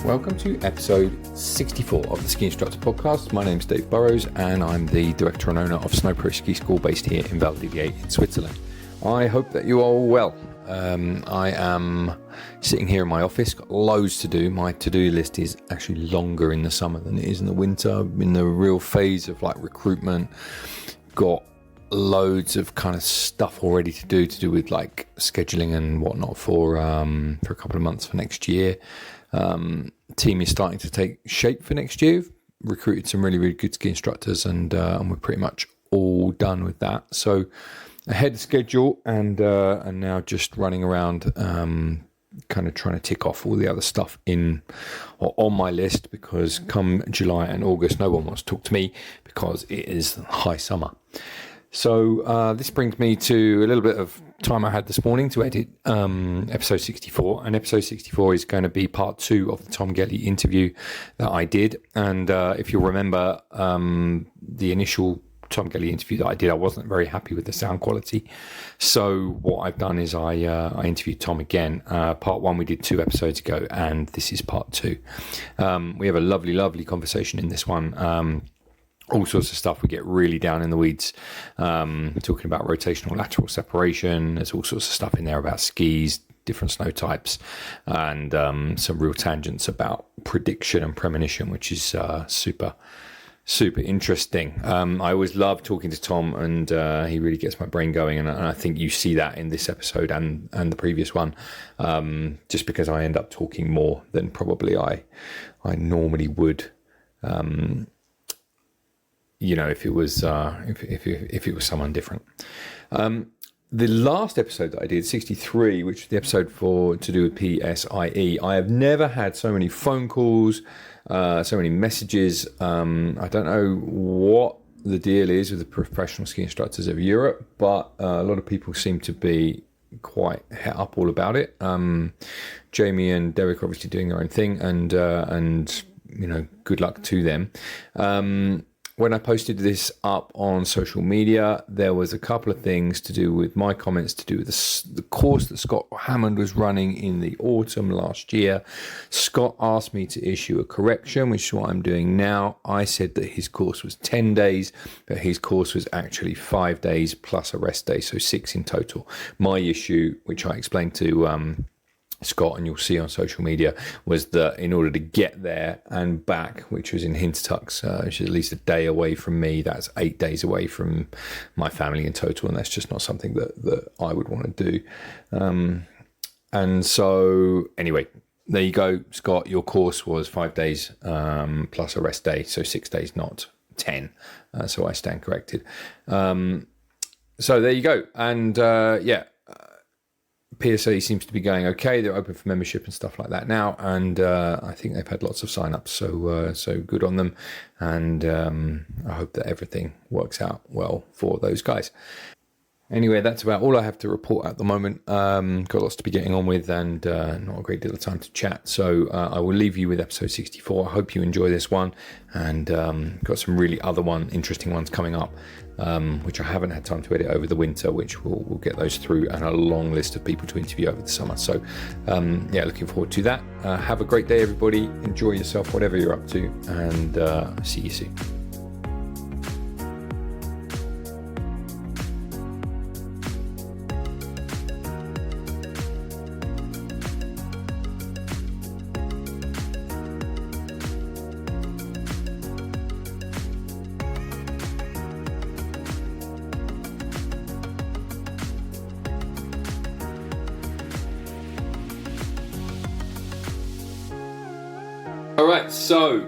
Welcome to episode 64 of the Ski Instructor Podcast. My name's Dave Burrows and I'm the director and owner of Snowpro Ski School based here in Val d'Iviere in Switzerland. I hope that you are all well. I am sitting here in my office, got loads to do. My to-do list is actually longer in the summer than it is in the winter. I'm in the real phase of like recruitment. Got loads of kind of stuff already to do with like scheduling and whatnot for a couple of months for next year. Team is starting to take shape for next year. Recruited some really good ski instructors and we're pretty much all done with that. So ahead of schedule and now just running around kind of trying to tick off all the other stuff in or on my list, because come July and August no one wants to talk to me because it is high summer. So this brings me to a little bit of time I had this morning to edit episode 64. And episode 64 is going to be part 2 of the Tom Gellie interview that I did. And if you'll remember, the initial Tom Gellie interview that I did, I wasn't very happy with the sound quality. So what I've done is I interviewed Tom again. Part 1 we did 2 episodes ago, and this is part 2. We have a lovely conversation in this one. All sorts of stuff. We get really down in the weeds, talking about rotational lateral separation. There's all sorts of stuff in there about skis, different snow types, and some real tangents about prediction and premonition, which is super interesting. I always love talking to Tom, and he really gets my brain going, and I think you see that in this episode and the previous one, just because I end up talking more than probably I normally would. If it was if it was someone different. The last episode that I did, 63, which was the episode to do with PSIE, I have never had so many phone calls, so many messages. I don't know what the deal is with the professional ski instructors of Europe, but a lot of people seem to be quite het up all about it. Jamie and Derek are obviously doing their own thing, and good luck to them. When I posted this up on social media, there was a couple of things to do with my comments to do with the course that Scott Hammond was running in the autumn last year. Scott asked me to issue a correction, which is what I'm doing now. I said that his course was 10 days, but his course was actually 5 days plus a rest day, so 6 in total. My issue, which I explained to Scott, and you'll see on social media, was that in order to get there and back, which was in Hintertux, which is at least a day away from me, that's 8 days away from my family in total, and that's just not something that I would want to do. And so anyway, there you go, Scott, your course was 5 days plus a rest day, so 6 days, not 10. So I stand corrected. So there you go. And PSA seems to be going okay. They're open for membership and stuff like that now, and I think they've had lots of sign-ups, so good on them, and I hope that everything works out well for those guys. Anyway, that's about all I have to report at the moment. Got lots to be getting on with, and not a great deal of time to chat, so I will leave you with episode 64. I hope you enjoy this one, and got some really interesting ones coming up, which I haven't had time to edit over the winter, which we'll get those through, and a long list of people to interview over the summer. So looking forward to that. Have a great day, everybody. Enjoy yourself, whatever you're up to, and see you soon. All right, so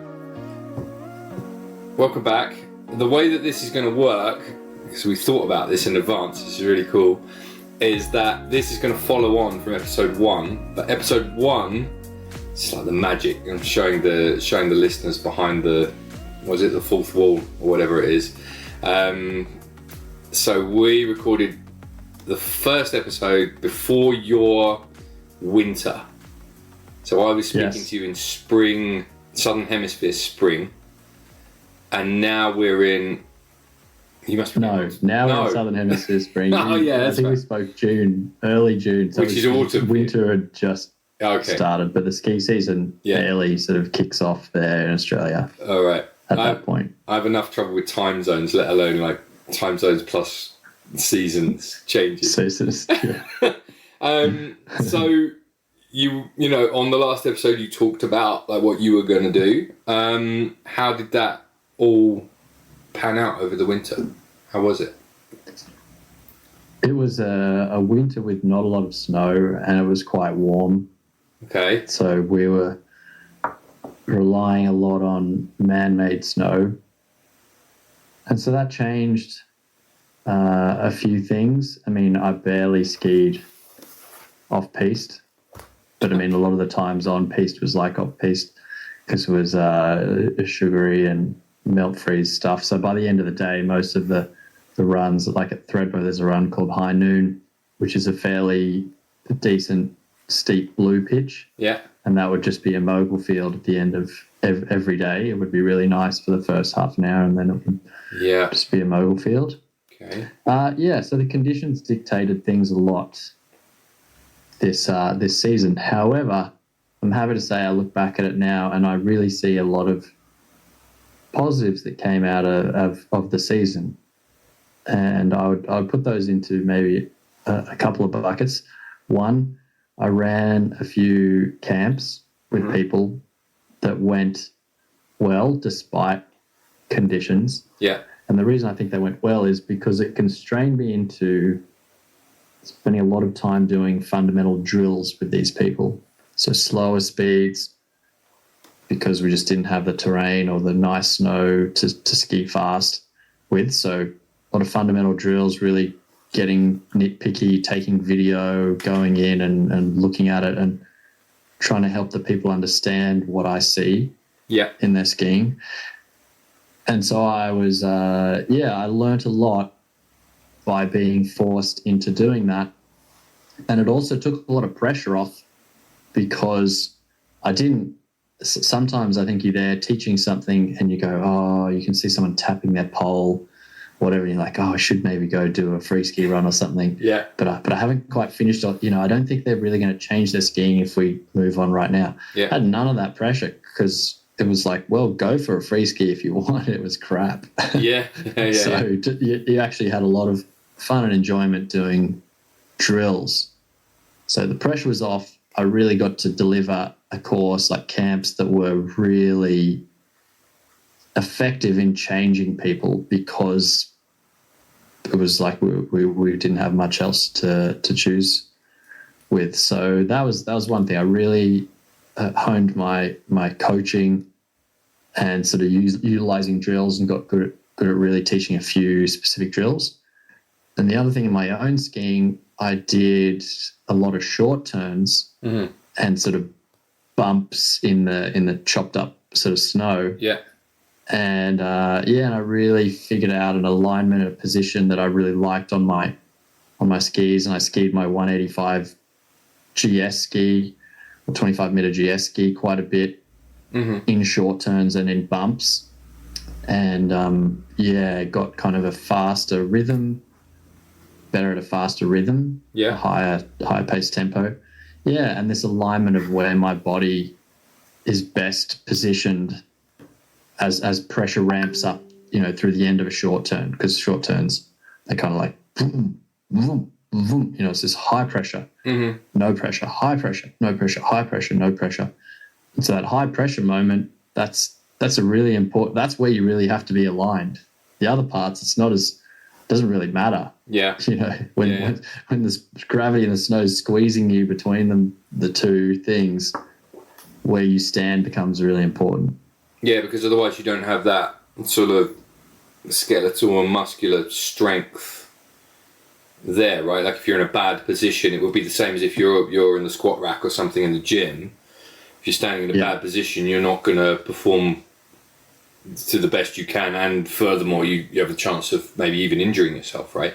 welcome back. The way that this is going to work, because we thought about this in advance, this is really cool, is that this is going to follow on from episode 1. But episode 1, it's like the magic. I'm showing the listeners behind the fourth wall or whatever it is. So we recorded the first episode before your winter. So I was speaking to you in spring, Southern Hemisphere spring, and now we're in. You must be we're in Southern Hemisphere spring. Oh yeah, I think we spoke early June, so which is autumn. Winter had just started, but the ski season barely sort of kicks off there in Australia. All right. At that point, I have enough trouble with time zones, let alone like time zones plus seasons changes. Seasons, yeah. So you know, on the last episode, you talked about like what you were going to do. How did that all pan out over the winter? How was it? It was a winter with not a lot of snow, and it was quite warm. Okay. So we were relying a lot on man-made snow. And so that changed a few things. I mean, I barely skied off-piste, but I mean, a lot of the times on-piste was like off-piste because it was sugary and melt-freeze stuff. So by the end of the day, most of the runs, like at Threadbow, there's a run called High Noon, which is a fairly decent steep blue pitch. Yeah. And that would just be a mogul field at the end of every day. It would be really nice for the first half an hour, and then it would just be a mogul field. Okay. So the conditions dictated things a lot this season. However, I'm happy to say I look back at it now and I really see a lot of positives that came out of the season. And I would put those into maybe a couple of buckets. One, I ran a few camps with people that went well despite conditions. Yeah. And the reason I think they went well is because it constrained me into spending a lot of time doing fundamental drills with these people. So slower speeds, because we just didn't have the terrain or the nice snow to ski fast with. So a lot of fundamental drills, really getting nitpicky, taking video, going in and looking at it and trying to help the people understand what I see in their skiing. And so I was, I learnt a lot by being forced into doing that. And it also took a lot of pressure off because sometimes I think you're there teaching something and you go, oh, you can see someone tapping their pole, whatever, and you're like, oh, I should maybe go do a free ski run or something. Yeah. But I haven't quite finished. You know, I don't think they're really going to change their skiing if we move on right now. Yeah. I had none of that pressure because it was like, well, go for a free ski if you want. It was crap. Yeah. So you actually had a lot of fun and enjoyment doing drills. So the pressure was off. I really got to deliver a course, like camps that were really effective in changing people because it was like we didn't have much else to choose with. So that was one thing. I really honed my coaching and sort of utilizing drills and got good at really teaching a few specific drills. And the other thing in my own skiing, I did a lot of short turns and sort of bumps in the chopped up sort of snow. Yeah. And and I really figured out an alignment and a position that I really liked on my skis, and I skied my 185 GS ski or 25 meter GS ski quite a bit in short turns and in bumps, and got kind of a faster rhythm, better at a faster rhythm, a higher pace tempo, and this alignment of where my body is best positioned as pressure ramps up, you know, through the end of a short turn, because short turns, they're kind of like, vroom, vroom, vroom, you know, it's this high pressure, no pressure, high pressure, no pressure, high pressure, no pressure. And so that high pressure moment, that's a really important, that's where you really have to be aligned. The other parts, doesn't really matter. Yeah. You know, when there's gravity and the snow is squeezing you between them, the two things, where you stand becomes really important. Yeah, because otherwise you don't have that sort of skeletal or muscular strength there, right? Like if you're in a bad position, it would be the same as if you're in the squat rack or something in the gym. If you're standing in a bad position, you're not going to perform to the best you can, and furthermore, you have a chance of maybe even injuring yourself, right?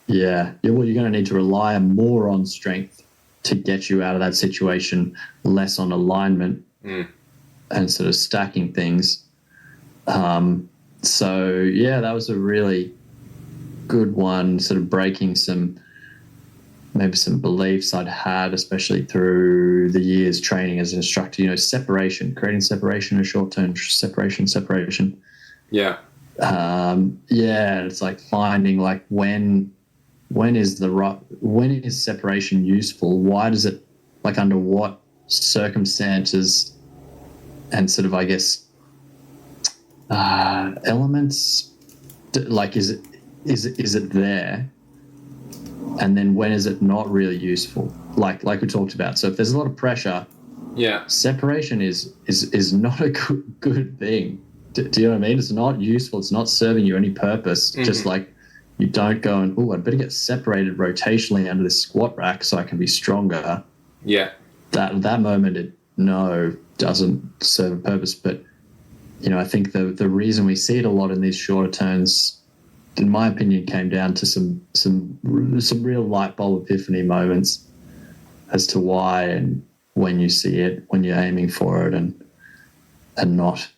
Yeah. Well, you're going to need to rely more on strength to get you out of that situation, less on alignment. And sort of stacking things. That was a really good one, sort of breaking some maybe some beliefs I'd had, especially through the years training as an instructor, separation, creating separation and short-term separation. Yeah. It's like finding like when is separation useful? Why does it, like, under what circumstances and sort of, I guess, elements, like, is it there? And then when is it not really useful? Like we talked about. So if there's a lot of pressure, separation is not a good thing. Do you know what I mean? It's not useful. It's not serving you any purpose. Mm-hmm. Just like you don't go and, I'd better get separated rotationally under this squat rack so I can be stronger. Yeah. That moment, it doesn't serve a purpose. But, I think the reason we see it a lot in these shorter turns, in my opinion, came down to some real light bulb epiphany moments as to why and when you see it, when you're aiming for it and not.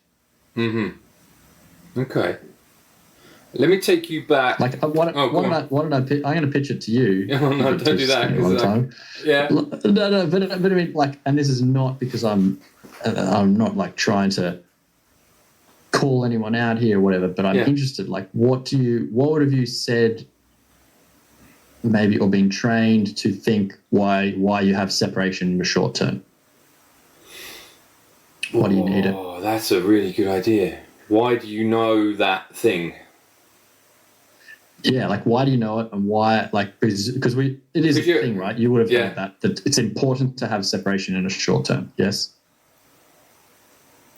Mm-hmm. Okay. Let me take you back. Like, why don't I? I'm going to pitch it to you. Oh, no, don't do that. Yeah. No, but I mean, like, and this is not because I'm not like trying to call anyone out here or whatever, but I'm interested. Like, what would have you said, maybe, or been trained to think why you have separation in the short term? Why do you need it? Oh, that's a really good idea. Why do you know that thing? Yeah, like, why do you know it, and why? Like, because it is a thing, right? You would have heard that it's important to have separation in a short term. Yes.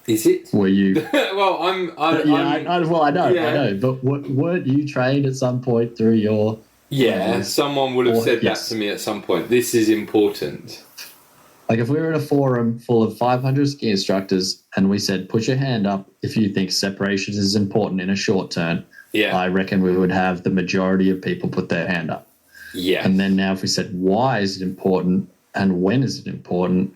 Is it? Were you? Well, I know. But weren't you trained at some point through your? Yeah, someone would have said that to me at some point. This is important. Like, if we were in a forum full of 500 ski instructors and we said, put your hand up if you think separation is important in a short turn, I reckon we would have the majority of people put their hand up. Yeah. And then now if we said, why is it important and when is it important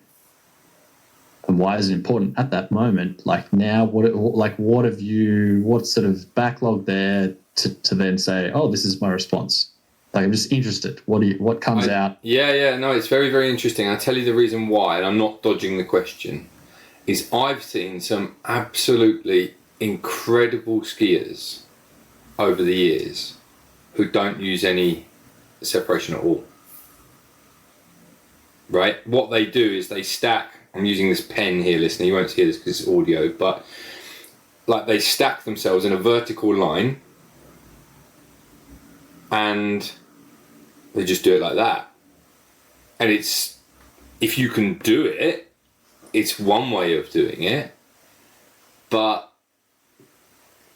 and why is it important at that moment? Like, now, what sort of backlog there to then say, oh, this is my response? Like, I'm just interested. What comes out? Yeah. No, it's very, very interesting. I'll tell you the reason why, and I'm not dodging the question, is I've seen some absolutely incredible skiers over the years who don't use any separation at all. Right? What they do is they stack, I'm using this pen here, listener, you won't hear this because it's audio, but like, they stack themselves in a vertical line and they just do it like that. And it's, if you can do it, it's one way of doing it. But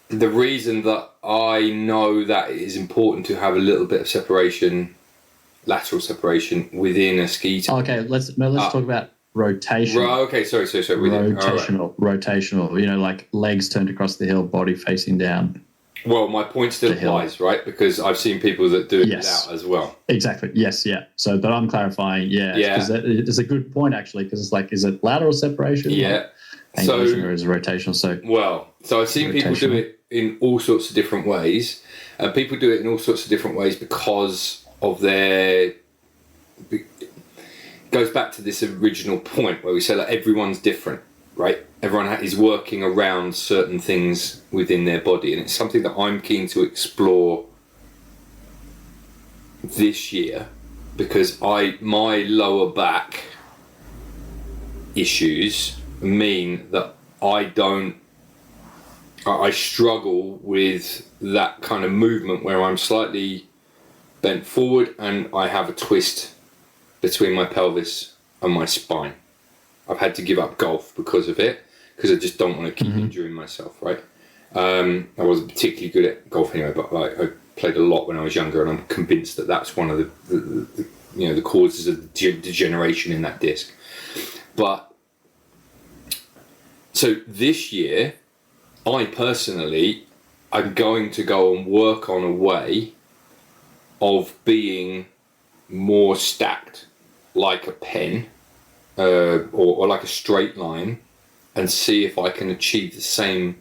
the reason that I know that it is important to have a little bit of separation, lateral separation within a ski turn. Okay, let's talk about rotation. Okay, sorry. Rotational. Like, legs turned across the hill, body facing down. Well, my point still applies, right? Because I've seen people that do it without as well. Exactly. Yes, yeah. So, but I'm clarifying, because it's a good point, actually, because it's like, is it lateral separation? Yeah. Or is it rotational? So I've seen people do it in all sorts of different ways. And people do it in all sorts of different ways because of their... It goes back to this original point where we say, like, everyone's different, right? Everyone is working around certain things within their body, and it's something that I'm keen to explore this year, because my lower back issues mean that I struggle with that kind of movement where I'm slightly bent forward and I have a twist between my pelvis and my spine. I've had to give up golf because of it, because I just don't want to keep injuring myself, right? I wasn't particularly good at golf anyway, but like, I played a lot when I was younger, and I'm convinced that that's one of the causes of degeneration in that disc. But so this year, I personally, I'm going to go and work on a way of being more stacked, like a pen, or like a straight line, and see if I can achieve the same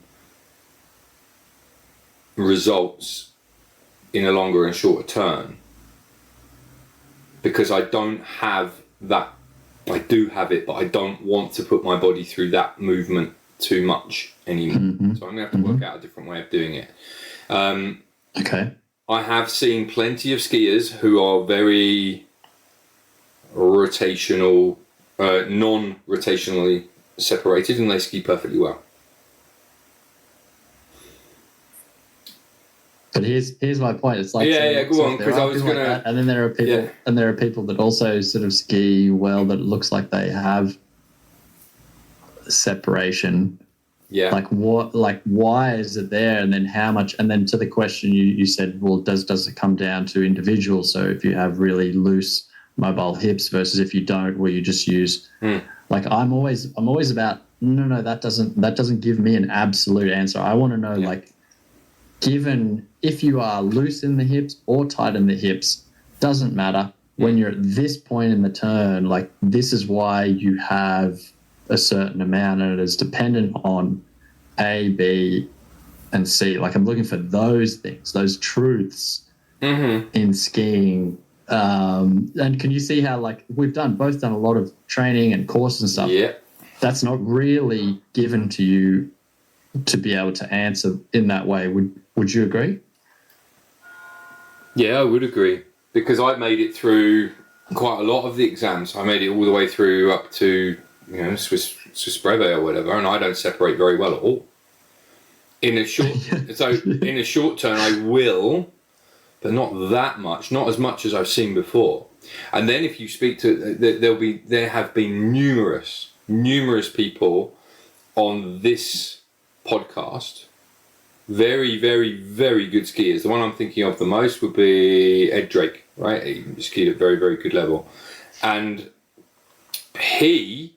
results in a longer and shorter turn. because I don't have that. I do have it, but I don't want to put my body through that movement too much anymore. So I'm going to have to work out a different way of doing it. Okay. I have seen plenty of skiers who are very rotational, non-rotationally separated, and they ski perfectly well. But here's my point. It's like go on, because I was going to. And then there are people that also sort of ski well that it looks like they have separation. Yeah. Like what? Like why is it there? And then how much? And then to the question you said, well, does it come down to individuals? So if you have really loose mobile hips versus if you don't, where you just use. Like I'm always about no, that doesn't give me an absolute answer. I want to know like, given if you are loose in the hips or tight in the hips, doesn't matter. When you're at this point in the turn, like this is why you have a certain amount, and it is dependent on A, B, and C. Like I'm looking for those things, those truths in skiing. And can you see how like we've both done a lot of training and courses and stuff? Yeah. That's not really given to you to be able to answer in that way. Would you agree? Yeah, I would agree, because I made it through quite a lot of the exams. I made it all the way through up to Swiss brevet or whatever, and I don't separate very well at all. In a short turn, I will, but not that much, not as much as I've seen before. And then if you speak to, there have been numerous people on this podcast, very, very, very good skiers. The one I'm thinking of the most would be Ed Drake, right? He skied at a very, very good level. And he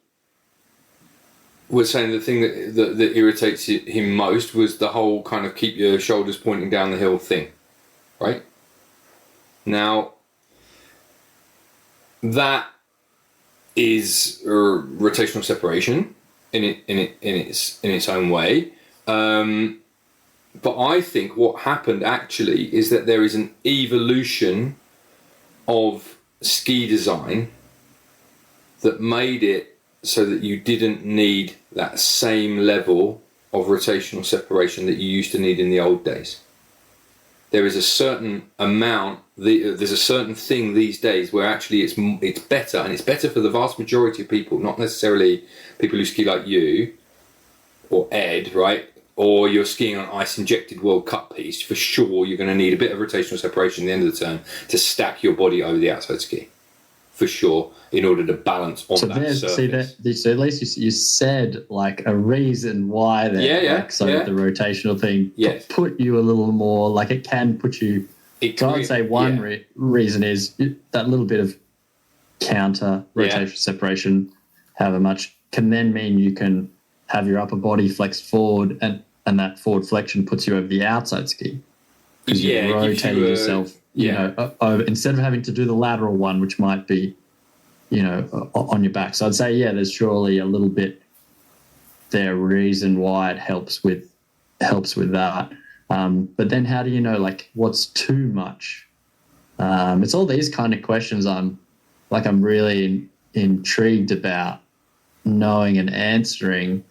was saying the thing that irritates him most was the whole kind of keep your shoulders pointing down the hill thing, right? Now, that is rotational separation in its own way. But I think what happened actually is that there is an evolution of ski design that made it so that you didn't need that same level of rotational separation that you used to need in the old days. There is a certain amount, there's a certain thing these days where actually it's better, and it's better for the vast majority of people, not necessarily people who ski like you or Ed, right? Or you're skiing on ice-injected World Cup piece. For sure, you're going to need a bit of rotational separation at the end of the turn to stack your body over the outside ski. For sure, in order to balance on that surface. So at least you said like a reason why that. The rotational thing put you a little more, like it can put you. So I'd say one reason is that little bit of counter rotational separation, however much, can then mean you can have your upper body flex forward, and that forward flexion puts you over the outside ski. Because you're rotating yourself. Instead of having to do the lateral one, which might be, on your back. So I'd say, there's surely a little bit there reason why it helps with that. But then how do you know, like, what's too much? It's all these kind of questions I'm really intrigued about knowing and answering,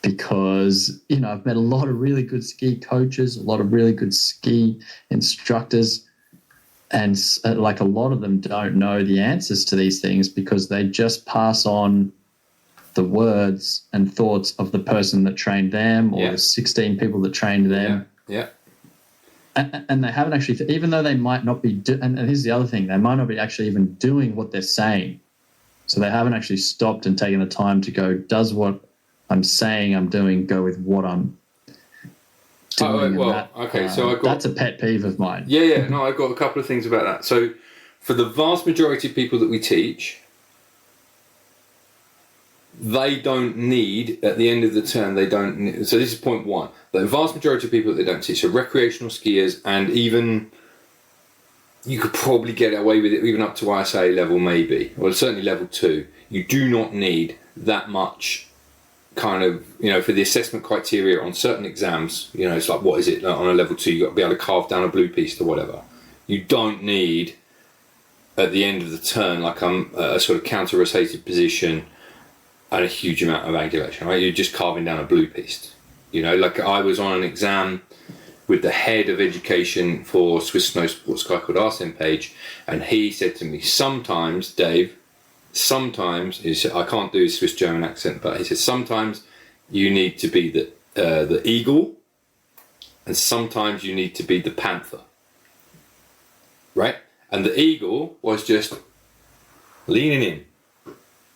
because, I've met a lot of really good ski coaches, a lot of really good ski instructors, and like a lot of them don't know the answers to these things because they just pass on the words and thoughts of the person that trained them or the 16 people that trained them. Yeah. And they haven't actually, even though they might not be, and here's the other thing, they might not be actually even doing what they're saying. So they haven't actually stopped and taken the time to go, does what I'm saying I'm doing go with what I'm doing? That's a pet peeve of mine. No, I've got a couple of things about that. So for the vast majority of people that we teach, they don't need, at the end of the term, they don't need, so this is point one, the vast majority of people that they don't teach, so recreational skiers, and even you could probably get away with it even up to ISA level maybe, or certainly level 2, you do not need that much kind of, for the assessment criteria on certain exams, it's like, what is it, on a level 2, you've got to be able to carve down a blue piece or whatever. You don't need at the end of the turn, like I'm a sort of counter-rotated position and a huge amount of angulation, right? You're just carving down a blue piece. You know, like I was on an exam with the head of education for Swiss Snow Sports, guy called Arsene Page, and he said to me, sometimes, Dave, he said, I can't do his Swiss German accent, but he said, sometimes you need to be the eagle, and sometimes you need to be the panther, right? And the eagle was just leaning in,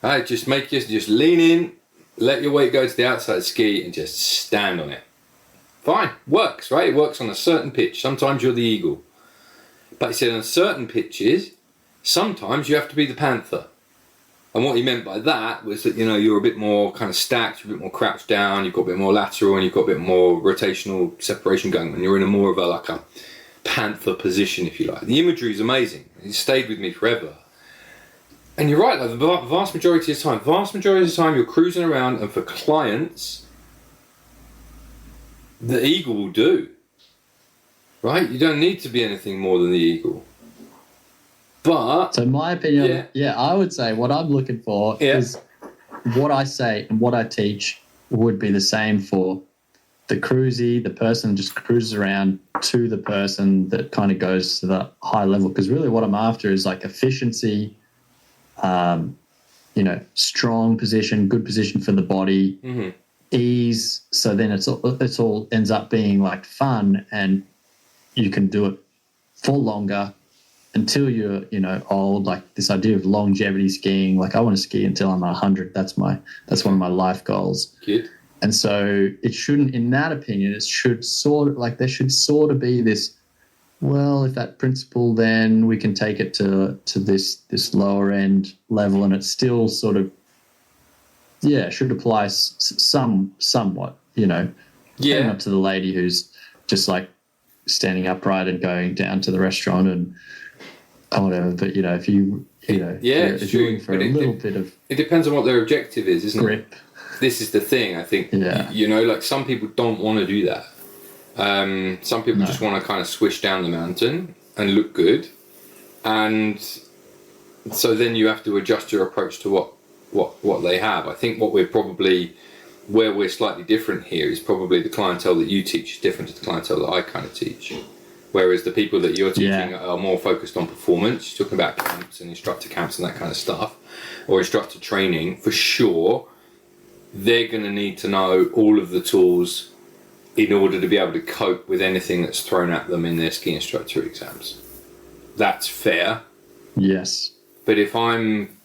right? Just lean in, let your weight go to the outside ski, and just stand on it. Fine, works, right? It works on a certain pitch. Sometimes you're the eagle. But he said on certain pitches, sometimes you have to be the panther. And what he meant by that was that, you know, you're a bit more kind of stacked, you're a bit more crouched down, you've got a bit more lateral, and you've got a bit more rotational separation going, and you're in a more of a panther position, if you like. The imagery is amazing. It stayed with me forever. And you're right, like the vast majority of the time you're cruising around, and for clients, the eagle will do, right? You don't need to be anything more than the eagle. But so in my opinion, I would say what I'm looking for is what I say and what I teach would be the same for the cruisy, the person just cruises around, to the person that kind of goes to the high level. Because really what I'm after is like efficiency, you know, strong position, good position for the body, ease. So then it's all ends up being like fun, and you can do it for longer until you're, you know, old. Like this idea of longevity skiing, like I want to ski until I'm 100. That's one of my life goals. Good. And so it shouldn't, in that opinion, it should sort of like, there should sort of be this, well, if that principle, then we can take it to this lower end level, and it's still sort of, should apply somewhat, you know. Yeah. Not to the lady who's just like standing upright and going down to the restaurant and whatever. But, you know, if you're looking for a little bit of... It depends on what their objective is, isn't grip. It? This is the thing, I think. Yeah. You know, like some people don't want to do that. Some people just want to kind of swish down the mountain and look good. And so then you have to adjust your approach to what they have. I think where we're slightly different here is probably the clientele that you teach is different to the clientele that I kind of teach. Whereas the people that you're teaching are more focused on performance. You're talking about camps and instructor camps and that kind of stuff, or instructor training, for sure. They're going to need to know all of the tools in order to be able to cope with anything that's thrown at them in their ski instructor exams. That's fair. Yes. But if I'm,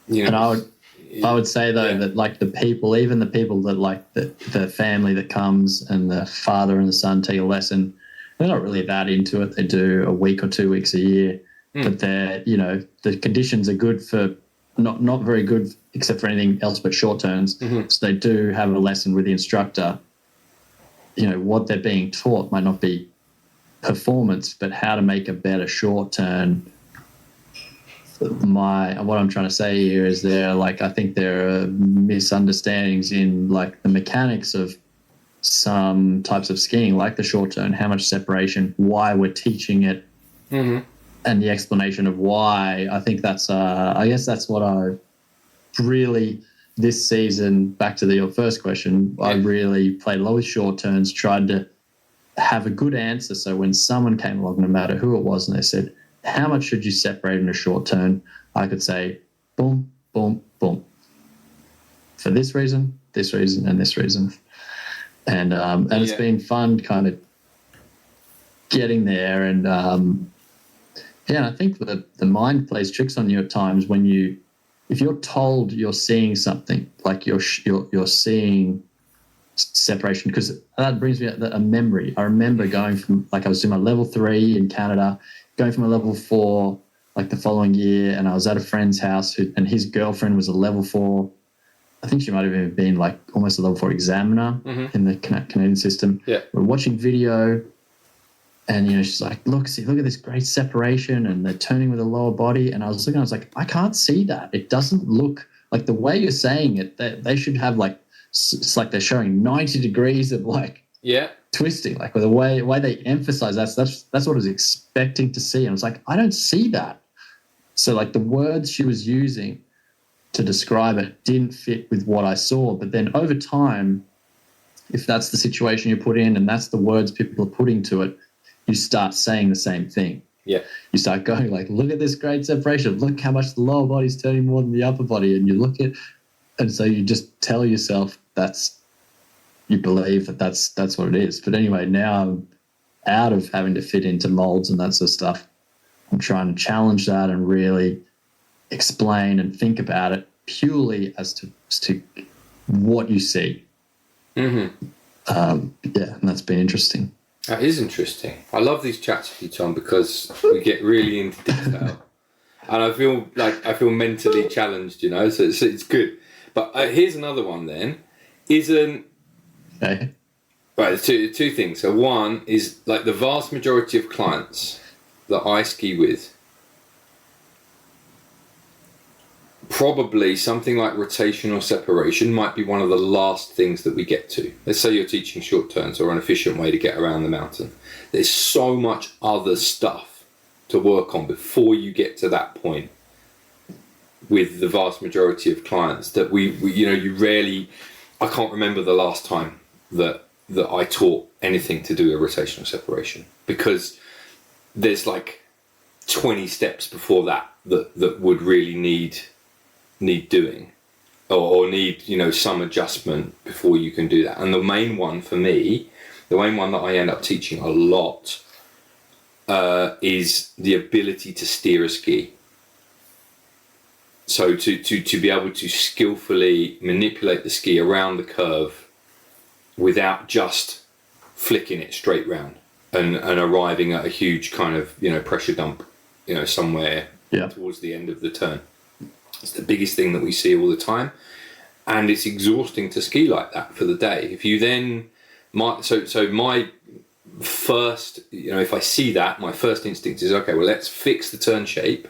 you know... And I would say, though, that like the people, even the people that like the family that comes and the father and the son take a lesson, they're not really that into it. They do a week or 2 weeks a year, but they're, you know, the conditions are good for... Not very good except for anything else but short turns. So they do have a lesson with the instructor. You know, what they're being taught might not be performance, but how to make a better short turn. What I'm trying to say here is I think there are misunderstandings in like the mechanics of some types of skiing, like the short turn, how much separation, why we're teaching it. And the explanation of why. I think that's, I guess that's what I really, this season, back to your first question, I really played a lot with short turns, tried to have a good answer. So when someone came along, no matter who it was, and they said, how much should you separate in a short turn? I could say, boom, boom, boom. For this reason, and this reason. And it's been fun kind of getting there. And, I think the mind plays tricks on you at times when if you're told you're seeing something, like you're seeing separation, because that brings me a memory. I remember going from, like, I was doing my level 3 in Canada, going from a level 4 like the following year, and I was at a friend's house and his girlfriend was a level 4. I think she might have even been like almost a level 4 examiner in the Canadian system. Yeah. We're watching video. And, you know, she's like, look at this great separation, and they're turning with a lower body. And I was like, I can't see that. It doesn't look like the way you're saying it. They should have like, it's like they're showing 90 degrees of like twisting, like with the way they emphasize that's what I was expecting to see. And I was like, I don't see that. So like the words she was using to describe it didn't fit with what I saw. But then over time, if that's the situation you're put in and that's the words people are putting to it, you start saying the same thing. Yeah. You start going like, look at this great separation. Look how much the lower body's turning more than the upper body. And you look at, and so you just tell yourself you believe that's what it is. But anyway, now I'm out of having to fit into molds and that sort of stuff. I'm trying to challenge that and really explain and think about it purely as to what you see. Mm-hmm. And that's been interesting. That is interesting. I love these chats with you, Tom, because we get really into detail, and I feel mentally challenged. So it's good. But here's another one. Then isn't okay. Right. There's two things. So one is like the vast majority of clients that I ski with, probably something like rotational separation might be one of the last things that we get to. Let's say you're teaching short turns or an efficient way to get around the mountain. There's so much other stuff to work on before you get to that point with the vast majority of clients that we you rarely, I can't remember the last time that I taught anything to do with rotational separation, because there's like 20 steps before that would really need doing or need some adjustment before you can do that. And the main one for me, the main one that I end up teaching a lot is the ability to steer a ski. So to be able to skillfully manipulate the ski around the curve without just flicking it straight round and arriving at a huge kind of pressure dump somewhere towards the end of the turn. It's the biggest thing that we see all the time, and it's exhausting to ski like that for the day. If you then my first, if I see that, my first instinct is, okay, well, let's fix the turn shape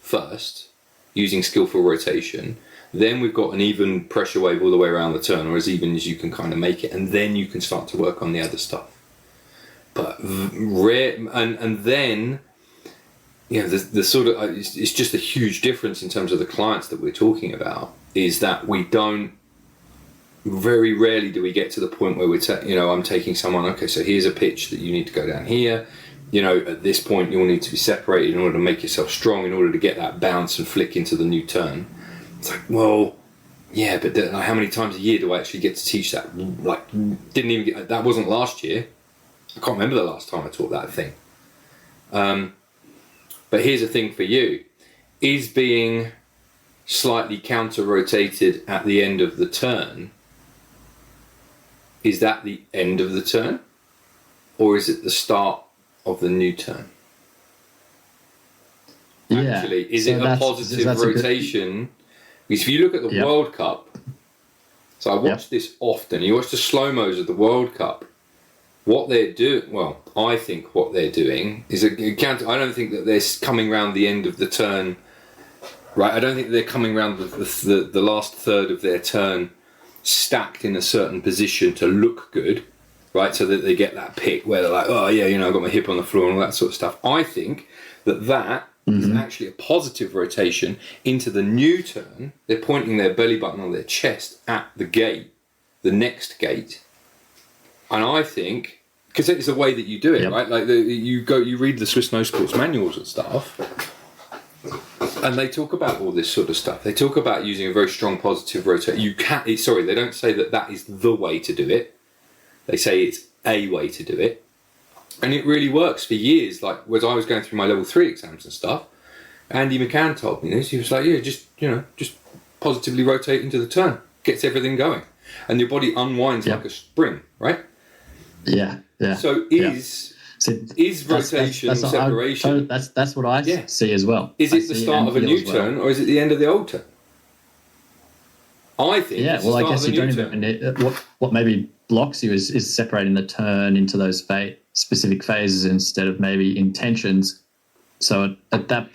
first using skillful rotation. Then we've got an even pressure wave all the way around the turn, or as even as you can kind of make it, and then you can start to work on the other stuff. But and then the sort of it's just a huge difference in terms of the clients that we're talking about, is that we don't, very rarely do we get to the point where I'm taking someone, okay, so here's a pitch that you need to go down here, at this point you'll need to be separated in order to make yourself strong, in order to get that bounce and flick into the new turn. It's like, well, yeah, but how many times a year do I actually get to teach that? Like, didn't even get that. Wasn't last year. I can't remember the last time I taught that thing. But here's a thing for you: is being slightly counter-rotated at the end of the turn, is that the end of the turn, or is it the start of the new turn? Yeah. Actually, is it a positive rotation? Because if you look at the World Cup, so I watch this often. You watch the slow-mos of the World Cup. What they're doing, well, I think what they're doing is I don't think that they're coming round the end of the turn, right? I don't think they're coming round the last third of their turn stacked in a certain position to look good, right? So that they get that pick where they're like, oh yeah, I've got my hip on the floor and all that sort of stuff. I think that is actually a positive rotation into the new turn. They're pointing their belly button or their chest at the gate, the next gate. And I think, because it's the way that you do it, right? Like you read the Swiss No Sports manuals and stuff, and they talk about all this sort of stuff. They talk about using a very strong positive rotation. They don't say that is the way to do it. They say it's a way to do it. And it really works for years. Like, as I was going through my level 3 exams and stuff, Andy McCann told me this. He was like, just positively rotate into the turn. Gets everything going. And your body unwinds like a spring, right? Yeah. So is rotation separation? That's what I see as well. Is it the start of a new turn, or is it the end of the old turn? I think. Yeah. Well, I guess you don't even. What maybe blocks you is separating the turn into those specific phases instead of maybe intentions. So at that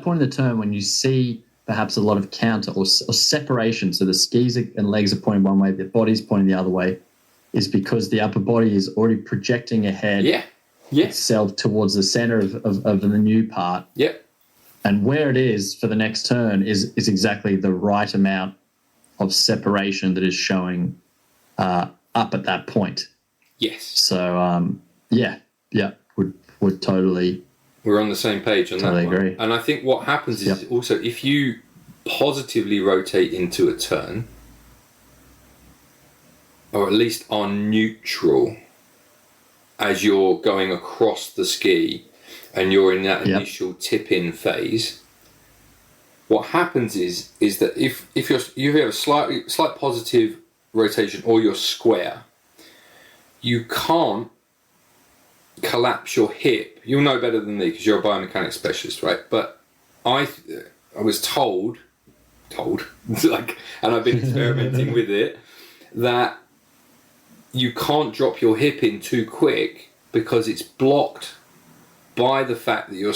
point in the turn, when you see perhaps a lot of counter or separation, so the skis and legs are pointing one way, the body's pointing the other way, is because the upper body is already projecting ahead itself towards the center of the new part. Yep. And where it is for the next turn is exactly the right amount of separation that is showing up at that point. Yes. So, would totally... We're on the same page on that one. Agree. And I think what happens is also if you positively rotate into a turn, or at least are neutral as you're going across the ski and you're in that initial tip-in phase, what happens is that if you have a slight positive rotation or you're square, you can't collapse your hip. You'll know better than me because you're a biomechanics specialist, right? But I was told, like, and I've been experimenting with it, that you can't drop your hip in too quick because it's blocked by the fact that you're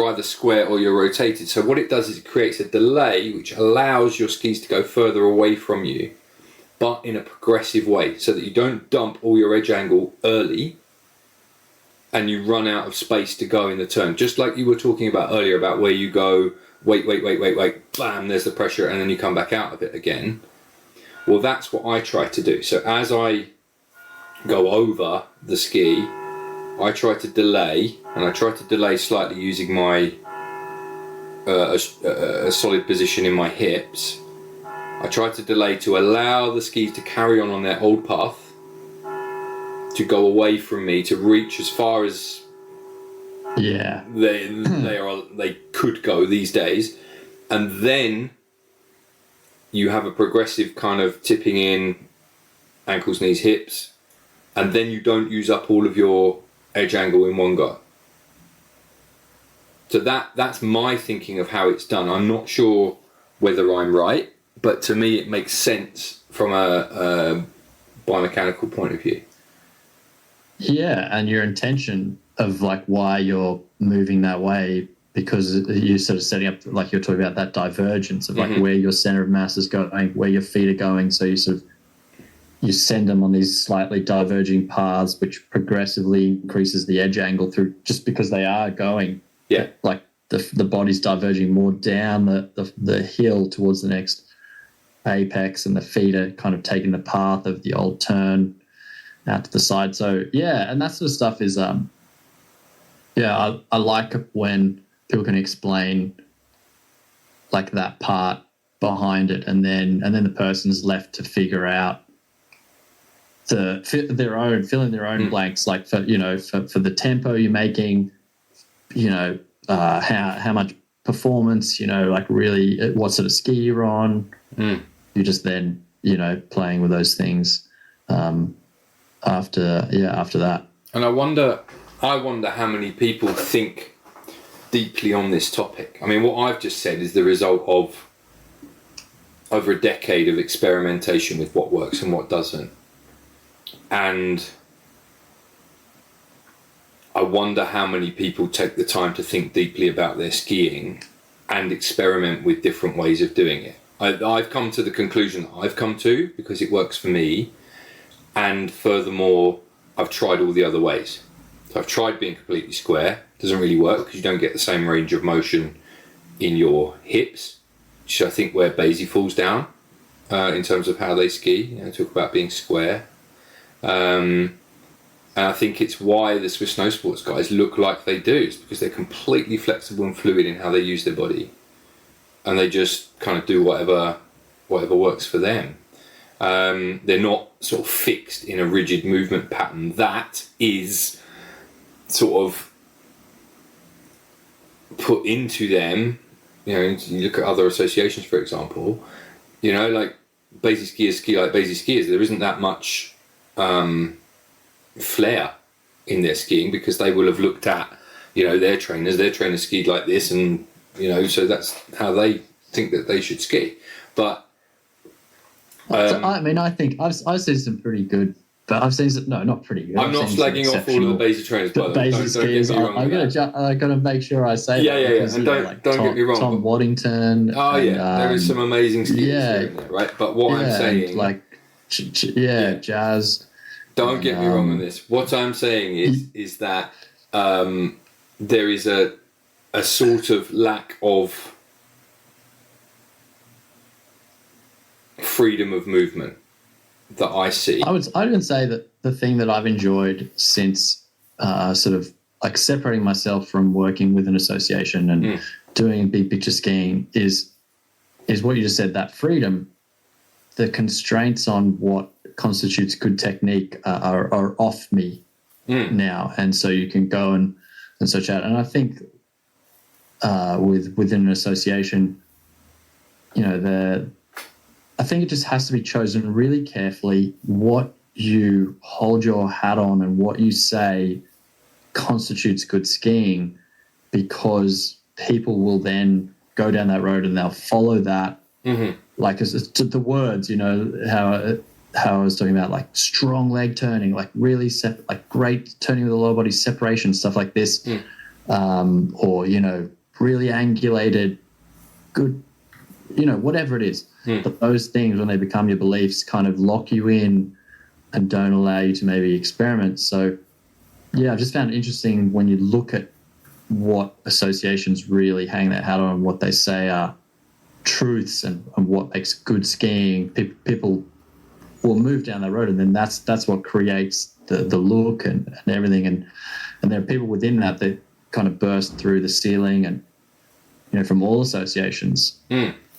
either square or you're rotated. So what it does is it creates a delay which allows your skis to go further away from you, but in a progressive way, so that you don't dump all your edge angle early and you run out of space to go in the turn. Just like you were talking about earlier about where you go, wait, bam, there's the pressure, and then you come back out of it again. Well, that's what I try to do. So as I go over the ski, I try to delay, and I try to delay slightly using my a solid position in my hips. I try to delay to allow the skis to carry on their old path, to go away from me, to reach as far as they could go these days, and then you have a progressive kind of tipping in, ankles, knees, hips, and then you don't use up all of your edge angle in one go. So that's my thinking of how it's done. I'm not sure whether I'm right, but to me it makes sense from a biomechanical point of view. Yeah, and your intention of like why you're moving that way, because you're sort of setting up, like you're talking about that divergence of like where your center of mass is going, where your feet are going. So you send them on these slightly diverging paths, which progressively increases the edge angle through, just because they are going. Yeah. Like the body's diverging more down the hill towards the next apex, and the feet are kind of taking the path of the old turn out to the side. So yeah, and that sort of stuff is I like when people can explain like that part behind it, and then the person's left to figure out to fill in their own blanks, like for the tempo you're making, how much performance, like really what sort of ski you're on. You're just then playing with those things after that. And I wonder how many people think deeply on this topic. I mean, what I've just said is the result of over a decade of experimentation with what works and what doesn't. And I wonder how many people take the time to think deeply about their skiing and experiment with different ways of doing it. I've come to the conclusion that I've come to because it works for me. And furthermore, I've tried all the other ways. So I've tried being completely square. It doesn't really work because you don't get the same range of motion in your hips, which I think where Basie falls down in terms of how they ski. Talk about being square. And I think it's why the Swiss snow sports guys look like they do. It's because they're completely flexible and fluid in how they use their body. And they just kind of do whatever works for them. They're not sort of fixed in a rigid movement pattern. That is sort of put into them. You look at other associations, for example, like Basie skiers ski like Basie skiers. There isn't that much flair in their skiing because they will have looked at, their trainers skied like this, and so that's how they think that they should ski. But I think I've seen some pretty good, but I've seen some, no, not pretty good. I'm not slagging off all of the Basie trainers, by the way. Basie skiers, I got to make sure I say that. Yeah. And don't get me wrong. Tom Waddington. Oh, there is some amazing skiers in there, right? But what I'm saying, like, Jazz. Don't get me wrong on this. What I'm saying is that there is a a sort of lack of freedom of movement that I see. I'd even say that the thing that I've enjoyed since sort of like separating myself from working with an association and doing big picture skiing is what you just said, that freedom. The constraints on what constitutes good technique are off me now, and so you can go and search out. And I think within an association, I think it just has to be chosen really carefully what you hold your hat on and what you say constitutes good skiing, because people will then go down that road and they'll follow that. Like it's the words, how I was talking about, like strong leg turning, like really like great turning with the lower body separation, stuff like this, or really angulated, good, whatever it is. But those things, when they become your beliefs, kind of lock you in and don't allow you to maybe experiment. So, yeah, I've just found it interesting when you look at what associations really hang their hat on and what they say are truths and what makes good skiing. People will move down that road, and then that's what creates the look and everything. And there are people within that kind of burst through the ceiling, and from all associations.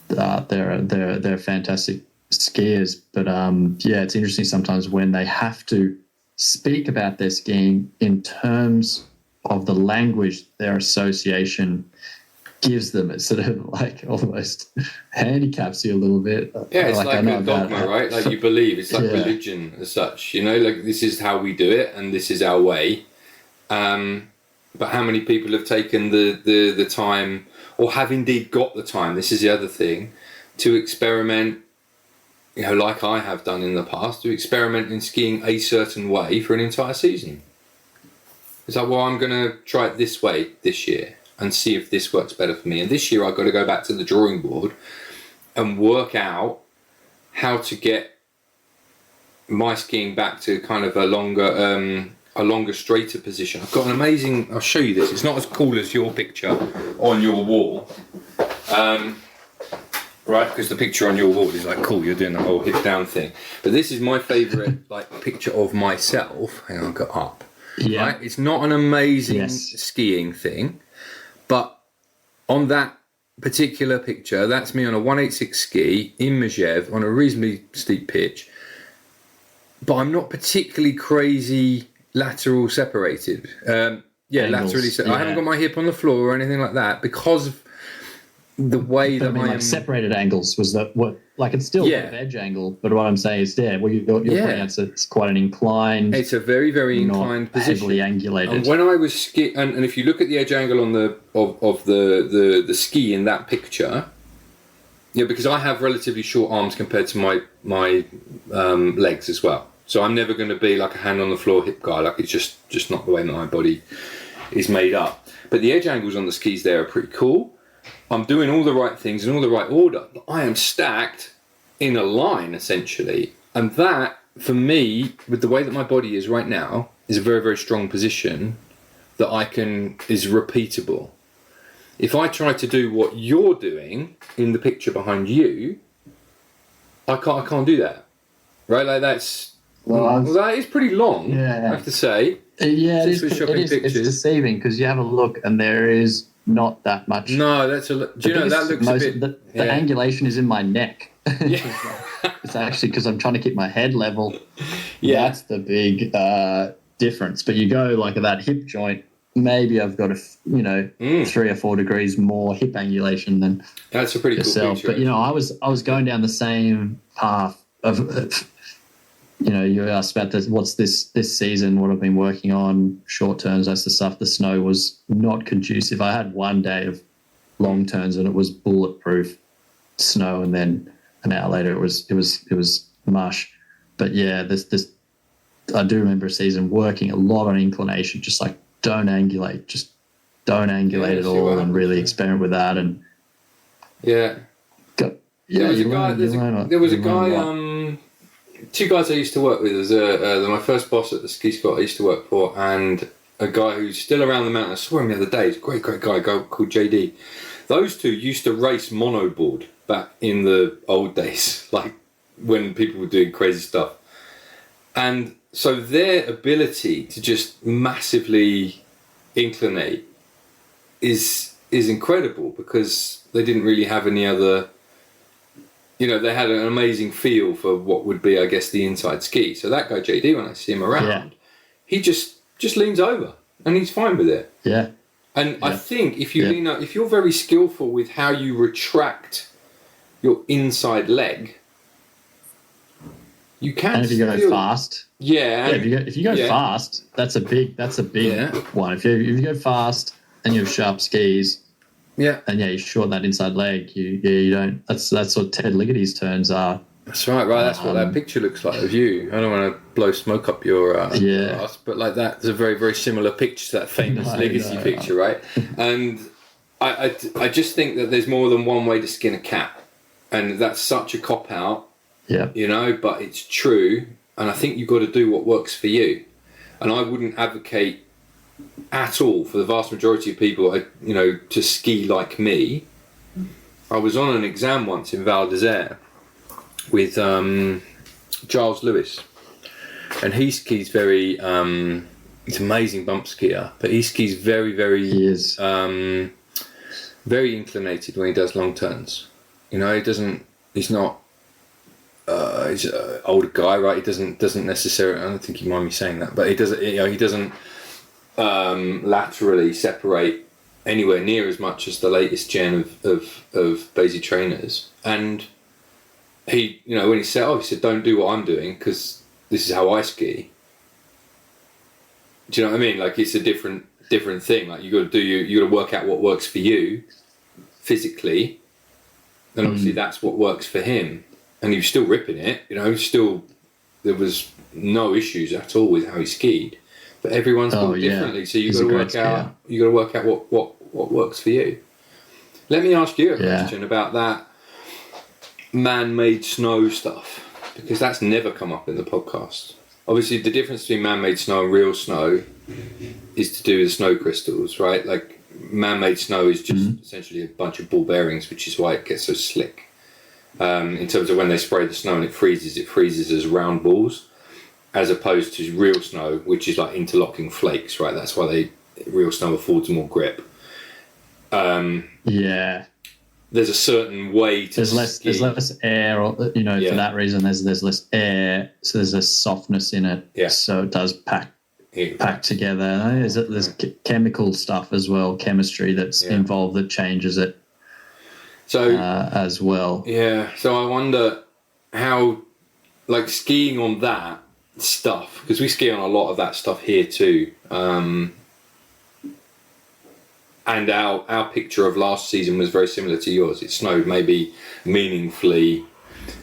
They're fantastic skiers, but it's interesting sometimes when they have to speak about their skiing in terms of the language their association gives them. It sort of like almost handicaps you a little bit. Yeah, it's like a dogma, right? Like you believe. It's like religion as such, like this is how we do it and this is our way. But how many people have taken the time, or have indeed got the time, this is the other thing, to experiment, like I have done in the past, to experiment in skiing a certain way for an entire season. It's like, well, I'm going to try it this way this year and see if this works better for me. And this year I've got to go back to the drawing board and work out how to get my skiing back to kind of a longer, straighter position. I've got an amazing, I'll show you this. It's not as cool as your picture on your wall. Right, because the picture on your wall is like, cool, you're doing the whole hip down thing. But this is my favourite picture of myself. Hang on, I'll go up. Yeah. Right? It's not an amazing skiing thing, but on that particular picture, that's me on a 186 ski in Megève on a reasonably steep pitch. But I'm not particularly crazy lateral separated. Laterally separated. I haven't got my hip on the floor or anything like that because of the way that I am... separated angles was that what... Like it's still an edge angle, but what I'm saying is you're pointing out it's quite an inclined... It's a very, very inclined position. Heavily angulated. And when I was ski... And if you look at the edge angle on the ski in that picture... because I have relatively short arms compared to my legs as well. So I'm never going to be like a hand on the floor hip guy. Like it's just not the way that my body is made up. But the edge angles on the skis there are pretty cool. I'm doing all the right things in all the right order. I am stacked in a line, essentially. And that, for me, with the way that my body is right now, is a very, very strong position that is repeatable. If I try to do what you're doing in the picture behind you, I can't do that. Right? Like that's... Well, that is pretty long, I have to say. Yeah, it is. It's deceiving because you have a look and there is not that much. No, that looks a bit... The angulation is in my neck. It's actually because I'm trying to keep my head level. Yeah. That's the big difference. But you go like at that hip joint, maybe I've got 3 or 4 degrees more hip angulation than that's a pretty yourself. Cool picture. But I was going down the same path of you asked about what's this season, what I've been working on, short turns, that's the stuff. The snow was not conducive. I had one day of long turns and it was bulletproof snow, and then an hour later it was mush. But yeah, this I do remember a season working a lot on inclination, just like don't angulate at all, and really experiment with that. And there was a guy. 2 guys I used to work with. My first boss at the ski school I used to work for, and a guy who's still around the mountain. I saw him the other day. He's a great guy called JD. Those two used to race monoboard back in the old days, like when people were doing crazy stuff. And so their ability to just massively inclinate is incredible, because they didn't really have any other, they had an amazing feel for what would be, I guess, the inside ski. So that guy JD, when I see him around, he just leans over and he's fine with it. Yeah. And I think if you lean up, if you're very skillful with how you retract your inside leg, you can. And if you go fast, if you go fast, that's a big one. If you go fast and you have sharp skis, and you shorten that inside leg, you don't. That's what Ted Liggety's turns are. That's right. That's what that picture looks like of you. I don't want to blow smoke up your ass, but like that, there's a very, very similar picture to that famous Legacy picture, right? And I just think that there's more than one way to skin a cat, and that's such a cop out. Yeah. But it's true, and I think you've got to do what works for you. And I wouldn't advocate at all for the vast majority of people, to ski like me. I was on an exam once in Val d'Isère with Giles Lewis, and he skis very he's an amazing bump skier, but he skis very, very very inclinated when he does long turns. He's not he's an older guy, right? He doesn't necessarily, I don't think you mind me saying that, but he doesn't laterally separate anywhere near as much as the latest gen of Basie trainers. And he, when he said, don't do what I'm doing because this is how I ski. Do you know what I mean? Like, it's a different thing. Like, you got to work out what works for you physically, and obviously that's what works for him. And he was still ripping it. There was no issues at all with how he skied. But everyone's built differently, so you got to work out. You got to work out what works for you. Let me ask you a question about that man-made snow stuff, because that's never come up in the podcast. Obviously, the difference between man-made snow and real snow is to do with snow crystals, right? Like, man-made snow is just essentially a bunch of ball bearings, which is why it gets so slick. In terms of when they spray the snow and it freezes as round balls, as opposed to real snow, which is like interlocking flakes, right? That's why real snow affords more grip. There's a certain way to ski. There's less air, for that reason. There's less air, so there's less softness in it. Yeah. So it does pack together. There's chemical stuff as well, chemistry that's involved that changes it. So as well. Yeah. So I wonder how, like, skiing on that stuff, because we ski on a lot of that stuff here too. And our picture of last season was very similar to yours. It snowed maybe meaningfully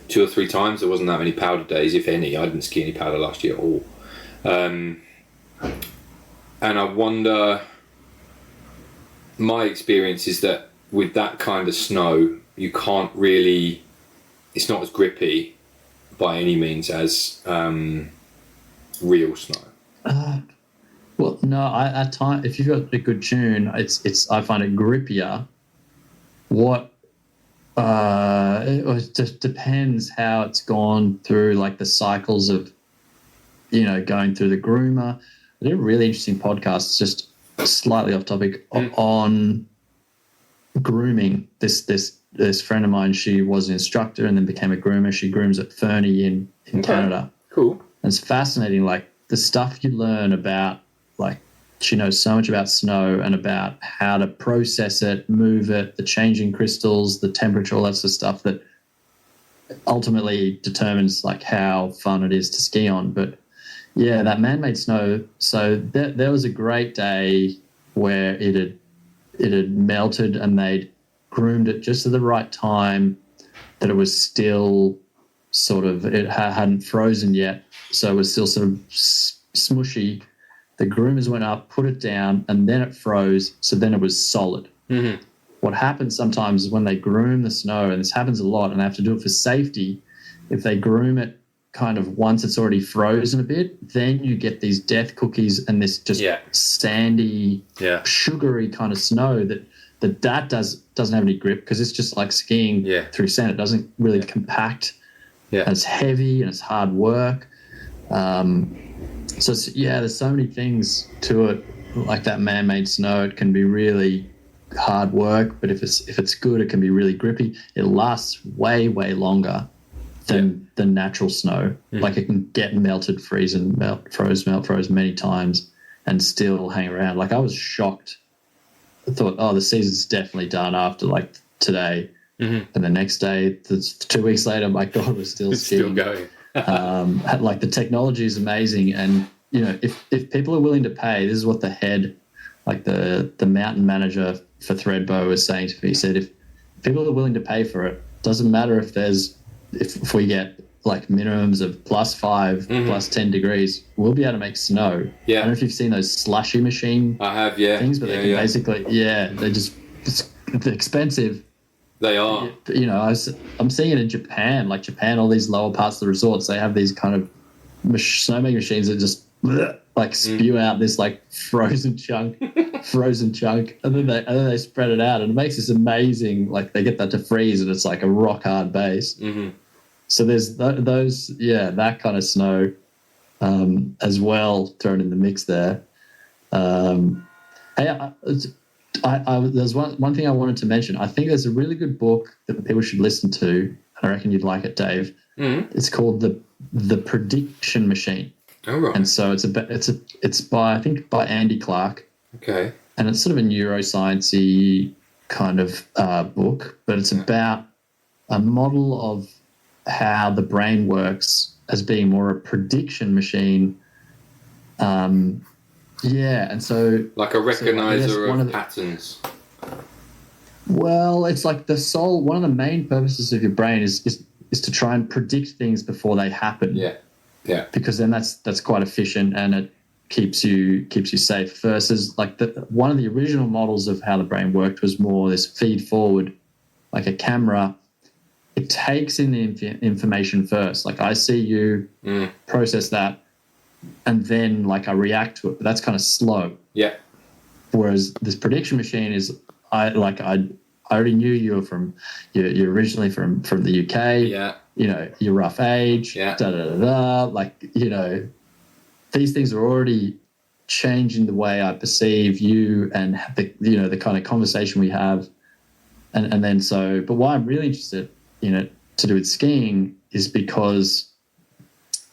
2 or 3 times. There wasn't that many powder days, if any. I didn't ski any powder last year at all. And I wonder, my experience is that with that kind of snow, you can't really, it's not as grippy by any means as real snow. Well, no, at time, if you've got a good tune, it's I find it grippier. It just depends how it's gone through, like the cycles of, going through the groomer. I did a really interesting podcast, just slightly off topic, on grooming. This friend of mine, she was an instructor and then became a groomer. She grooms at Fernie in Canada. Cool. And it's fascinating, like the stuff you learn about, like, she knows so much about snow and about how to process it, move it, the changing crystals, the temperature, all that sort of stuff that ultimately determines like how fun it is to ski on. But yeah, that man-made snow. So there was a great day where it had melted and they'd groomed it just at the right time, that it was still sort of, it hadn't frozen yet, so it was still sort of smushy. The groomers went up, put it down, and then it froze, so then it was solid. Mm-hmm. What happens sometimes is when they groom the snow, and this happens a lot, and they have to do it for safety, if they groom it kind of once it's already frozen a bit, then you get these death cookies and this just sandy, sugary kind of snow that doesn't have any grip because it's just like skiing through sand. It doesn't really compact. And it's heavy and it's hard work. So there's so many things to it, like that man-made snow. It can be really hard work, but if it's good, it can be really grippy. It lasts way longer than natural snow. Like it can get melted, froze many times and still hang around. Like I was shocked. I thought, the season's definitely done after like today. And the next day, 2 weeks later, my God, we're still skiing. Still going. Like the technology is amazing. And, if people are willing to pay, this is what the head, like the mountain manager for Threadbow was saying to me. He said, if people are willing to pay for it, doesn't matter if we get like minimums of +5, +10 degrees, we'll be able to make snow. Yeah. I don't know if you've seen those slushy machine things, but they can basically, they're expensive. They are. I'm seeing it in Japan. Like Japan, all these lower parts of the resorts, they have these kind of snowmaking machines that just like spew out this like frozen chunk, and then they spread it out, and it makes this amazing. Like they get that to freeze, and it's like a rock hard base. So there's those, that kind of snow as well thrown in the mix there. There's one thing I wanted to mention. I think there's a really good book that people should listen to. I reckon you'd like it, Dave. It's called the Prediction Machine. Oh, right. And so it's by Andy Clark. Okay. And it's sort of a neuroscience-y kind of book, but it's about a model of how the brain works as being more a prediction machine. And so like a recognizer of patterns. Well, it's like one of the main purposes of your brain is to try and predict things before they happen. Yeah. Because then that's quite efficient and it keeps you safe. Versus like one of the original models of how the brain worked was more this feed forward, like a camera. It takes in the information first. Like I see you, process that, and then like I react to it. But that's kind of slow. Yeah. Whereas this prediction machine is, I already knew you're originally from the UK. Yeah. Your rough age. Yeah. Like these things are already changing the way I perceive you and the kind of conversation we have, and then but why I'm really interested to do with skiing is because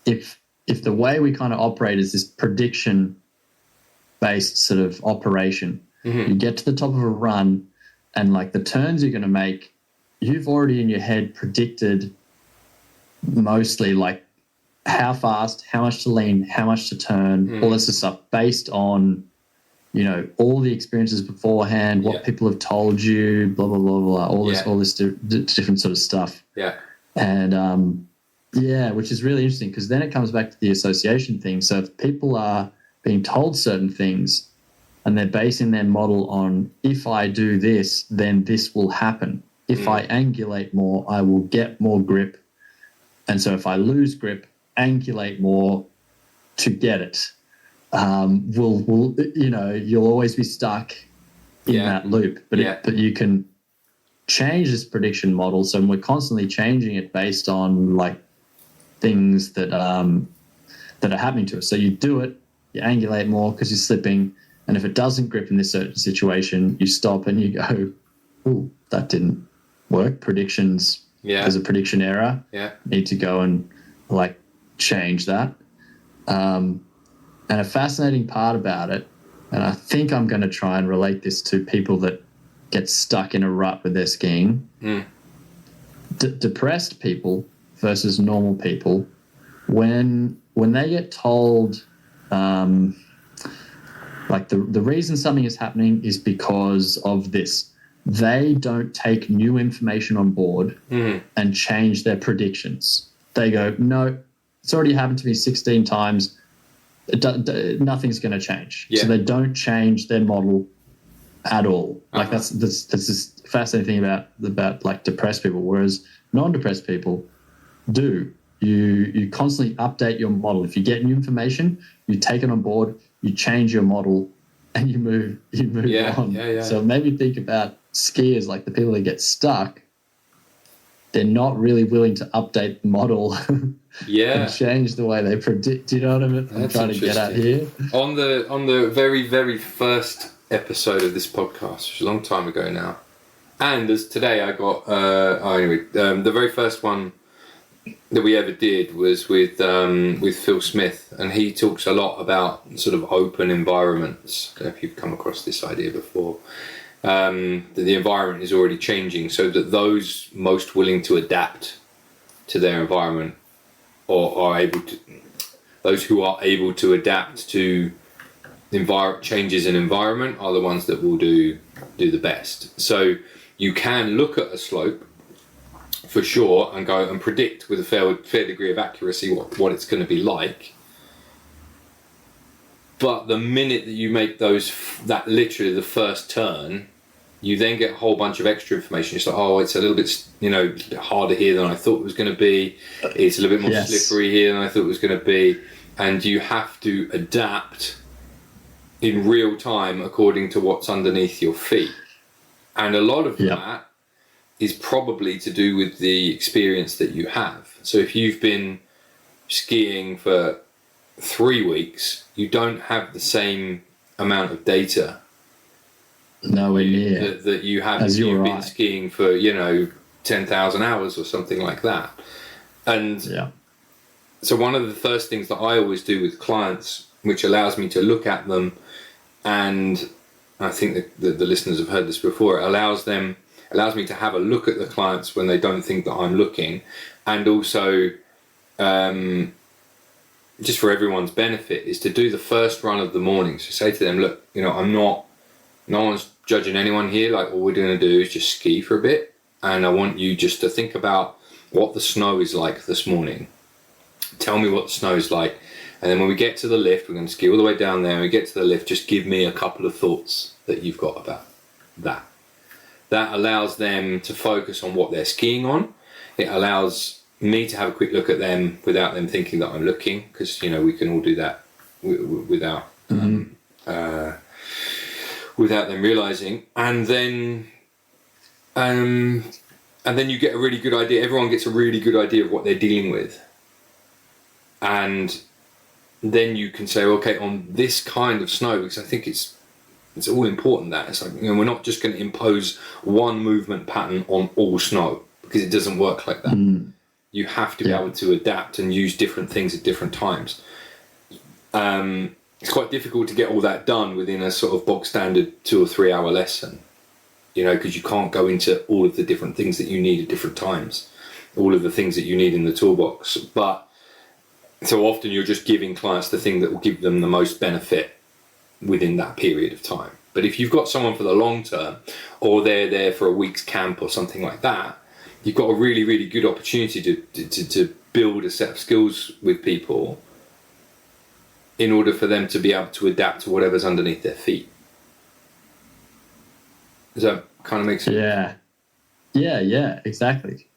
if the way we kind of operate is this prediction based sort of operation, you get to the top of a run and like the turns you're going to make, you've already in your head predicted mostly like how fast, how much to lean, how much to turn, all this stuff based on all the experiences beforehand, what people have told you, blah blah blah blah, all this different sort of stuff. Yeah. And which is really interesting because then it comes back to the association thing. So if people are being told certain things and they're basing their model on, if I do this, then this will happen. If I angulate more, I will get more grip. And so if I lose grip, angulate more to get it. You'll always be stuck in that loop. But you can change this prediction model. So we're constantly changing it based on like things that are happening to us. So you do it, you angulate more because you're slipping, and if it doesn't grip in this certain situation, you stop and you go, "Oh, that didn't work." Predictions. Yeah. There's a prediction error. Yeah. Need to go and like change that. And a fascinating part about it, and I think I'm going to try and relate this to people that get stuck in a rut with their skiing. Depressed people versus normal people, when they get told like the reason something is happening is because of this, they don't take new information on board and change their predictions. They go, no, it's already happened to me 16 times. Nothing's going to change. Yeah. So they don't change their model at all. Like that's this fascinating thing about like depressed people, whereas non-depressed people do. you constantly update your model. If you get new information, you take it on board, you change your model, and you move on. So maybe think about skiers, like the people that get stuck. They're not really willing to update the model and change the way they predict. Do you know what I'm trying to get at here? On the very, very first episode of this podcast, which is a long time ago now, and as today I got the very first one that we ever did was with Phil Smith, and he talks a lot about sort of open environments. I don't know if you've come across this idea before. That the environment is already changing, so that those most willing to adapt to their environment, or those who are able to adapt to changes in environment, are the ones that will do the best. So you can look at a slope for sure and go and predict with a fair degree of accuracy what it's going to be like. But the minute that you make that literally the first turn, you then get a whole bunch of extra information. It's like, it's a little bit, harder here than I thought it was going to be. It's a little bit more slippery here than I thought it was going to be. And you have to adapt in real time according to what's underneath your feet. And a lot of that is probably to do with the experience that you have. So if you've been skiing for 3 weeks, you don't have the same amount of data nowhere near that you have if you've been skiing for 10,000 hours or something like that. And so one of the first things that I always do with clients, which allows me to look at them, and I think that the listeners have heard this before, it allows me to have a look at the clients when they don't think that I'm looking, and also just for everyone's benefit, is to do the first run of the morning. So say to them, look, no one's judging anyone here. Like, all we're going to do is just ski for a bit. And I want you just to think about what the snow is like this morning. Tell me what the snow is like. And then when we get to the lift, we're going to ski all the way down there. And we get to the lift, just give me a couple of thoughts that you've got about that. That allows them to focus on what they're skiing on. It allows me to have a quick look at them without them thinking that I'm looking, because we can all do that without without them realizing. And then you get a really good idea. Everyone gets a really good idea of what they're dealing with, and then you can say, okay, on this kind of snow, because I think it's all important that it's like, we're not just going to impose one movement pattern on all snow, because it doesn't work like that. You have to be able to adapt and use different things at different times. It's quite difficult to get all that done within a sort of bog standard 2 or 3 hour lesson, because you can't go into all of the different things that you need at different times, all of the things that you need in the toolbox. But so often you're just giving clients the thing that will give them the most benefit within that period of time. But if you've got someone for the long term, or they're there for a week's camp or something like that, you've got a really, really good opportunity to build a set of skills with people in order for them to be able to adapt to whatever's underneath their feet. Does that kind of make sense? Yeah, exactly.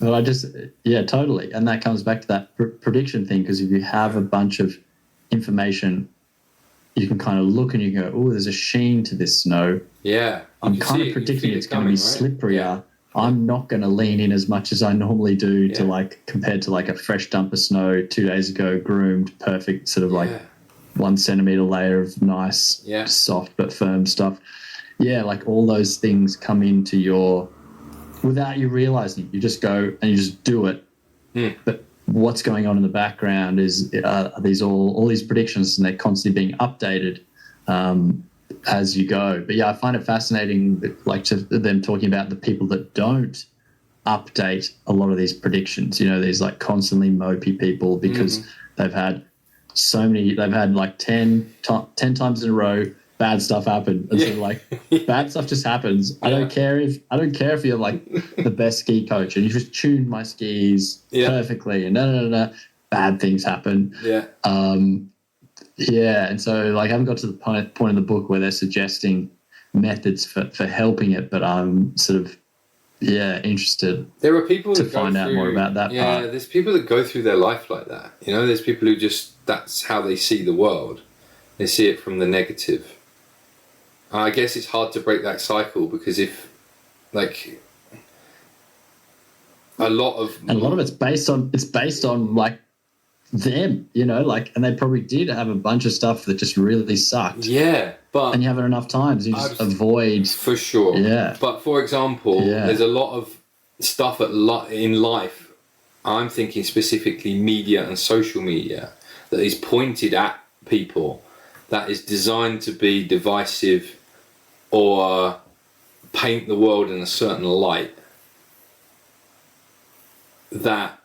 Well, totally. And that comes back to that prediction thing, because if you have a bunch of information, you can kind of look and you go, oh, there's a sheen to this snow. Yeah. I'm kind of predicting it's going to be slipperier. Yeah. I'm not going to lean in as much as I normally do compared to like a fresh dump of snow 2 days ago, groomed, perfect, sort of like 1 centimeter layer of nice, soft but firm stuff. Yeah, like all those things come into without you realizing. You just go and you just do it. But what's going on in the background is all these predictions, and they're constantly being updated as you go. But I find it fascinating, like to them talking about the people that don't update a lot of these predictions. These like constantly mopey people, because they've had like 10 times in a row bad stuff happen, and so like bad stuff just happens. I don't care if you're like the best ski coach and you just tuned my skis perfectly, and no, bad things happen. And so like I haven't got to the point in the book where they're suggesting methods for helping it, but I'm sort of interested. There are people to that go find out through, more about that yeah, part. there's people that go through their life like that. You know, there's people who that's how they see the world. They see it from the negative. I guess it's hard to break that cycle because if, like, a lot of it's based on like them, you know, like, and they probably did have a bunch of stuff that just really sucked. Yeah, but and you have it enough times, you just avoid. For sure. Yeah. But for example, there's a lot of stuff in life. I'm thinking specifically media and social media that is pointed at people, that is designed to be divisive or paint the world in a certain light, that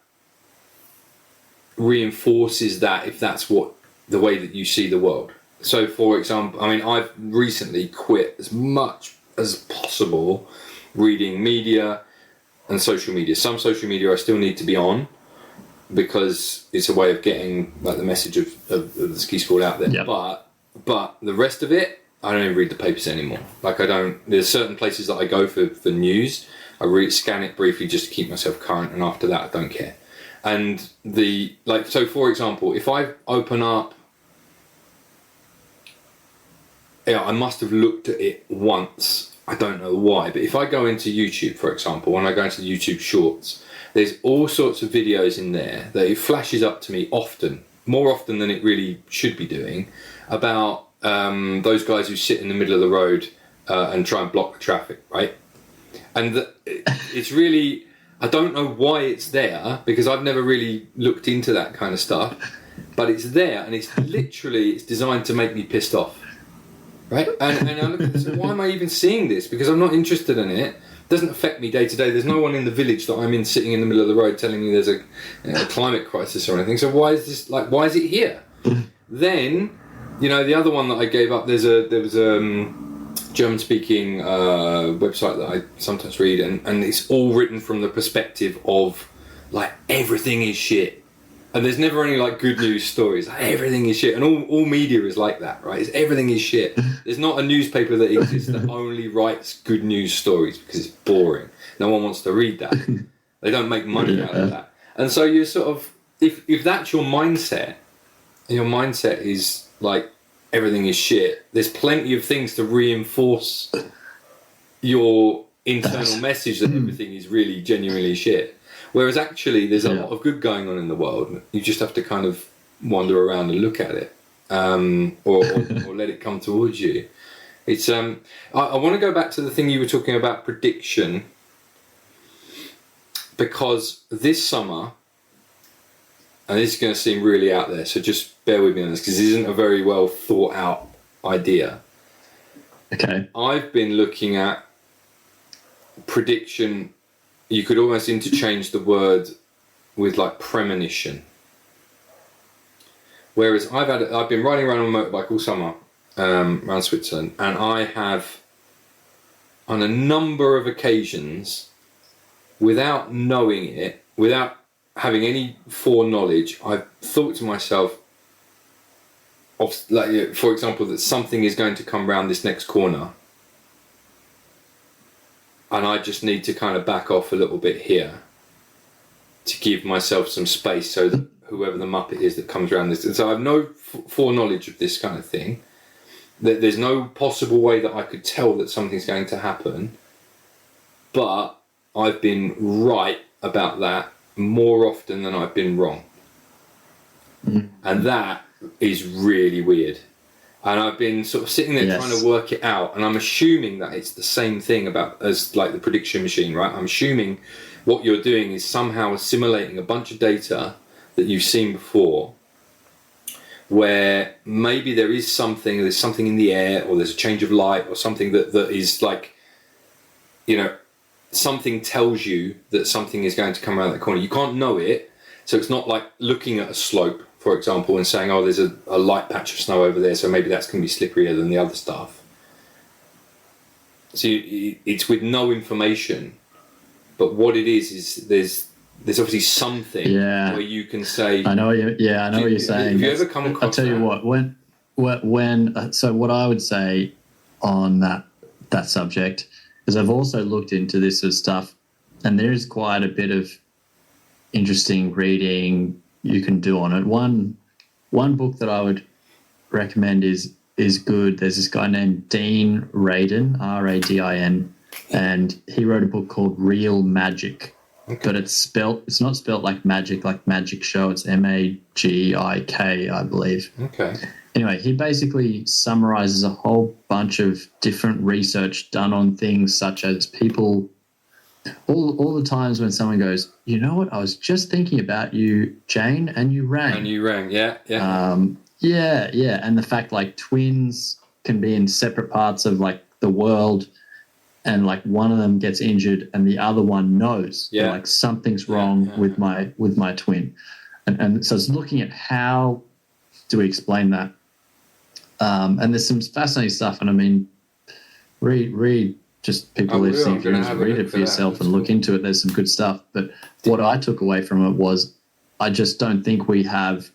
reinforces that if that's what the way that you see the world. So for example, I mean, I've recently quit as much as possible reading media and social media. Some social media I still need to be on because it's a way of getting like the message of the ski school out there. Yep. But the rest of it, I don't even read the papers anymore. Like there's certain places that I go for news. I scan it briefly just to keep myself current, and after that I don't care. And so for example, if I open up, I must have looked at it once, I don't know why, but if I go into YouTube, for example, when I go into YouTube Shorts, there's all sorts of videos in there that it flashes up to me often, more often than it really should be doing, about those guys who sit in the middle of the road and try and block the traffic, right? And it's really, I don't know why it's there, because I've never really looked into that kind of stuff, but it's there, and it's designed to make me pissed off, right? And I look at this, why am I even seeing this? Because I'm not interested in it. It doesn't affect me day to day. There's no one in the village that I'm in sitting in the middle of the road telling me there's a climate crisis or anything. So why is it here? Then, the other one that I gave up, there was German-speaking website that I sometimes read, and it's all written from the perspective of, like, everything is shit. And there's never any, like, good news stories. Like, everything is shit. And all media is like that, right? Everything is shit. There's not a newspaper that exists that only writes good news stories because it's boring. No one wants to read that. They don't make money out of that. And so you're sort of, if that's your mindset, and your mindset is, like, everything is shit, there's plenty of things to reinforce your internal message that everything is really genuinely shit. Whereas actually there's a lot of good going on in the world. You just have to kind of wander around and look at it, or let it come towards you. It's I want to go back to the thing you were talking about, prediction, because this summer, and this is going to seem really out there, so just bear with me on this, because this isn't a very well thought out idea. Okay. I've been looking at prediction. You could almost interchange the word with, like, premonition. Whereas I've been riding around on a motorbike all summer around Switzerland, and I have, on a number of occasions, without knowing it, without having any foreknowledge, I've thought to myself, like, for example, that something is going to come round this next corner, and I just need to kind of back off a little bit here to give myself some space so that whoever the Muppet is that comes around this... And so I have no foreknowledge of this kind of thing. There's no possible way that I could tell that something's going to happen. But I've been right about that more often than I've been wrong. Mm. And that is really weird. And I've been sort of sitting there trying to work it out, and I'm assuming that it's the same thing as like the prediction machine, right? I'm assuming what you're doing is somehow assimilating a bunch of data that you've seen before, where maybe there's something in the air, or there's a change of light, or something that is like, something tells you that something is going to come around that corner. You can't know it, so it's not like looking at a slope, for example, and saying, oh, there's a light patch of snow over there, so maybe that's going to be slipperier than the other stuff. So it's with no information, but what it is there's obviously something where you can say... I know what you're saying. Have you ever come across that? I'll tell you what, so what I would say on that subject is I've also looked into this as stuff And there is quite a bit of interesting reading you can do on it. One book that I would recommend is good. There's this guy named Dean Radin, Radin, and he wrote a book called Real Magic. Okay. But it's not spelt like magic show. It's Magik, I believe. Okay. Anyway, he basically summarizes a whole bunch of different research done on things such as people, all the times when someone goes, you know what, I was just thinking about you, Jane, and you rang. Yeah. Yeah. And the fact like twins can be in separate parts of like the world, and like one of them gets injured and the other one knows that, like something's wrong with my twin. And so it's looking at how do we explain that. And there's some fascinating stuff. And I mean, read just people listening, if you just read it for yourself and look into it, there's some good stuff. But what I took away from it was I just don't think we have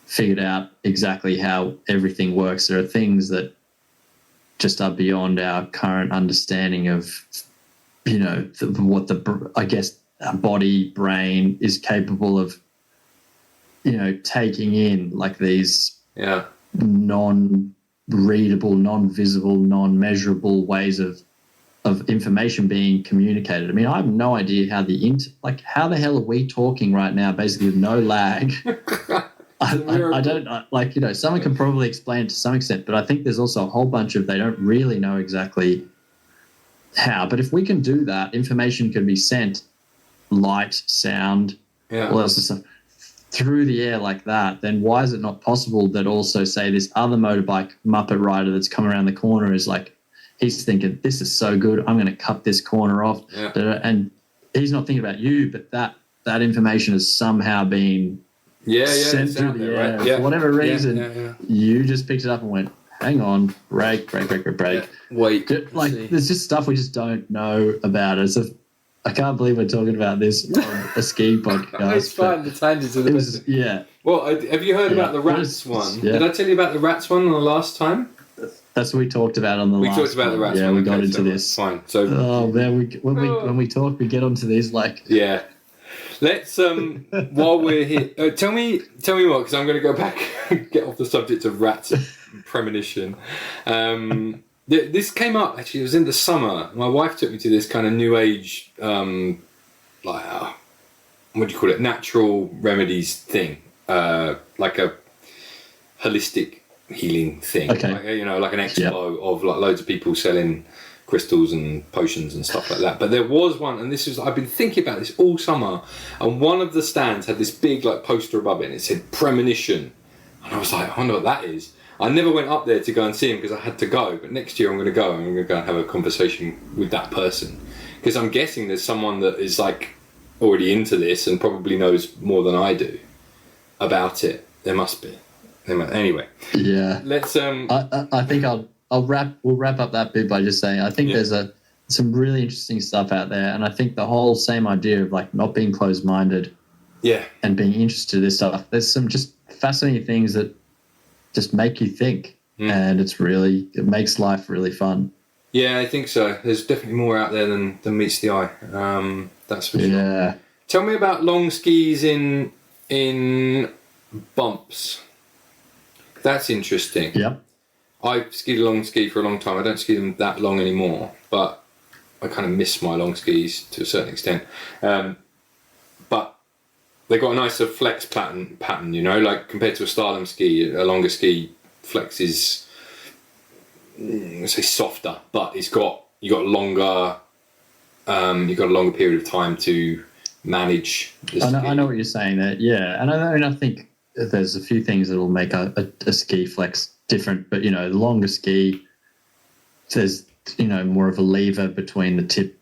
figured out exactly how everything works. There are things that just are beyond our current understanding of, you know, what our body, brain is capable of, you know, taking in, like these non-readable, non-visible, non-measurable ways of information being communicated. I mean, I have no idea how how the hell are we talking right now, basically with no lag? I don't like, you know, someone can probably explain it to some extent, but I think there's also a whole bunch of they don't really know exactly how. But if we can do that, information can be sent, light, sound, all that sort of stuff, through the air like that, then why is it not possible that also, say, this other motorbike Muppet rider that's come around the corner is like, he's thinking, this is so good, I'm going to cut this corner off. And he's not thinking about you, but that information has somehow been sent through the air. Right? For whatever reason, you just picked it up and went, hang on, brake. Wait. There's just stuff we just don't know about. I can't believe we're talking about this on a ski podcast. It's fine, the tangents of the business. Yeah. Well, have you heard about the rats one? Yeah. Did I tell you about the rats one the last time? That's what we talked about on the last one. We talked about the rats one. Yeah, we got into this. Fine. So, when we talk, we get onto these like... Yeah. Let's, while we're here, tell me what, because I'm going to go back and get off the subject of rats premonition. This came up, actually, it was in the summer. My wife took me to this kind of new age, what do you call it, natural remedies thing, like a holistic healing thing. Okay. Like, you know, like an expo of like loads of people selling crystals and potions and stuff like that. But there was one, and I've been thinking about this all summer, and one of the stands had this big like poster above it, and it said premonition. And I was like, I wonder what that is. I never went up there to go and see him because I had to go, but next year I'm going to go and have a conversation with that person, because I'm guessing there's someone that is like already into this and probably knows more than I do about it. There must be. Anyway. Yeah. Let's. I think we'll wrap up that bit by just saying I think there's some really interesting stuff out there, and I think the whole same idea of like not being closed-minded, and being interested in this stuff. There's some just fascinating things that just make you think, and it makes life really fun. Yeah, I think so. There's definitely more out there than meets the eye. That's for sure. Yeah. Tell me about long skis in bumps. That's interesting. Yep. I've skied a long ski for a long time. I don't ski them that long anymore, but I kind of miss my long skis to a certain extent. But they've got a nicer flex pattern, you know, like compared to a slalom ski, a longer ski flexes, say softer, but you got a longer period of time to manage the ski. I know what you're saying there, yeah. And I think there's a few things that will make a ski flex different, but, you know, the longer ski, there's, you know, more of a lever between the tip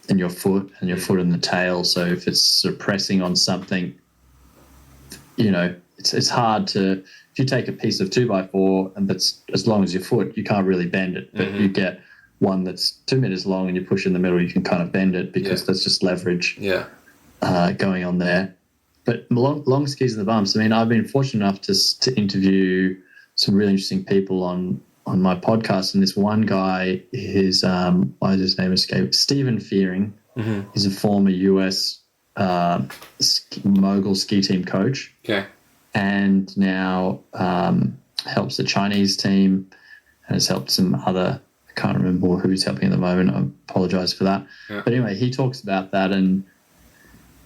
and your foot and the tail. So if it's sort of pressing on something, you know, it's hard to, if you take a piece of 2x4 and that's as long as your foot, you can't really bend it. But you get one that's 2 meters long and you push in the middle, you can kind of bend it because that's just leverage going on there. But long skis in the bumps, I mean, I've been fortunate enough to interview some really interesting people on my podcast, and this one guy, why does his name escape? Stephen Fearing. He's a former US mogul ski team coach. Okay. And now helps the Chinese team and has helped some other, I can't remember who's helping at the moment. I apologize for that. Yeah. But anyway, he talks about that, and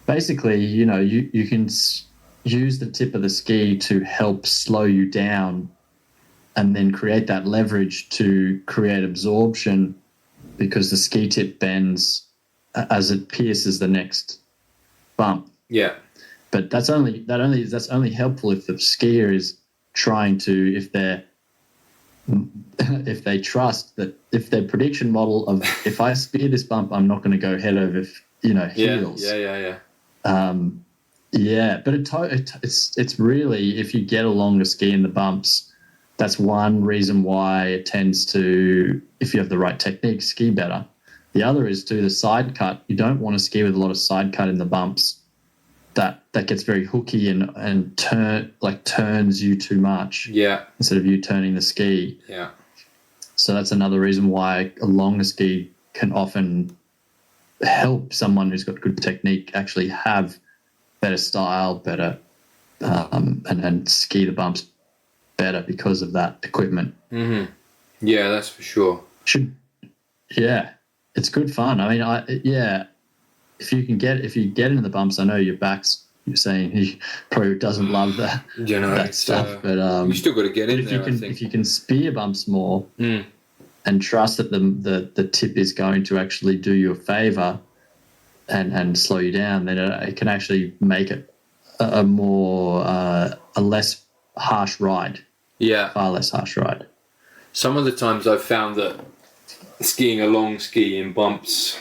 basically, you can use the tip of the ski to help slow you down and then create that leverage to create absorption, because the ski tip bends as it pierces the next bump. Yeah. But that's only helpful if the skier is trying to, if they trust that, if their prediction model of, if I spear this bump, I'm not going to go head over, heels. Yeah. But it's really, if you get a longer ski in the bumps, that's one reason why it tends to, if you have the right technique, ski better. The other is do the side cut. You don't want to ski with a lot of side cut in the bumps. That gets very hooky and turns you too much. Yeah. Instead of you turning the ski. Yeah. So that's another reason why a longer ski can often help someone who's got good technique actually have better style, better, and ski the bumps better because of that equipment. Mm-hmm. Yeah, that's for sure. It's good fun. I mean, if you get into the bumps, I know your back's, you're saying he probably doesn't love that that stuff, but you still got to get in there. If you can spear bumps more and trust that the tip is going to actually do you a favor and slow you down, then it can actually make it a less harsh ride. Yeah, far less harsh ride. Some of the times I've found that skiing a long ski in bumps,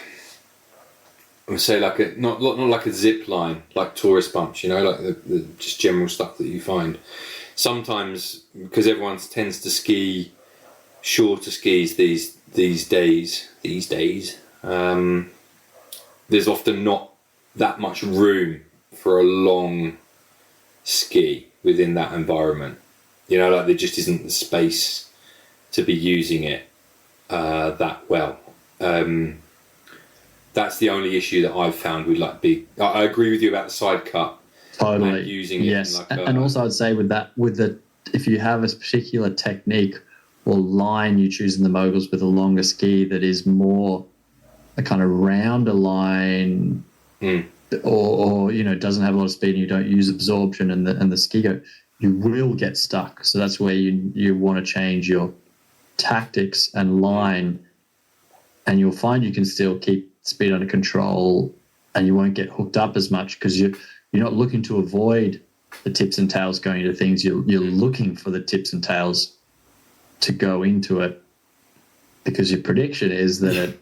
I would say not like a zip line, like tourist bumps, like the just general stuff that you find. Sometimes, because everyone tends to ski shorter skis these days, there's often not that much room for a long ski within that environment. There just isn't the space to be using it that well. That's the only issue that I've found with big. I agree with you about the side cut. Totally. And using yes. it. And also I'd say if you have a particular technique or line you choose in the moguls with a longer ski that is more a kind of rounder line, or doesn't have a lot of speed and you don't use absorption and the ski go, you will get stuck. So that's where you want to change your tactics and line, and you'll find you can still keep speed under control and you won't get hooked up as much because you're not looking to avoid the tips and tails going into things. You're looking for the tips and tails to go into it, because your prediction is that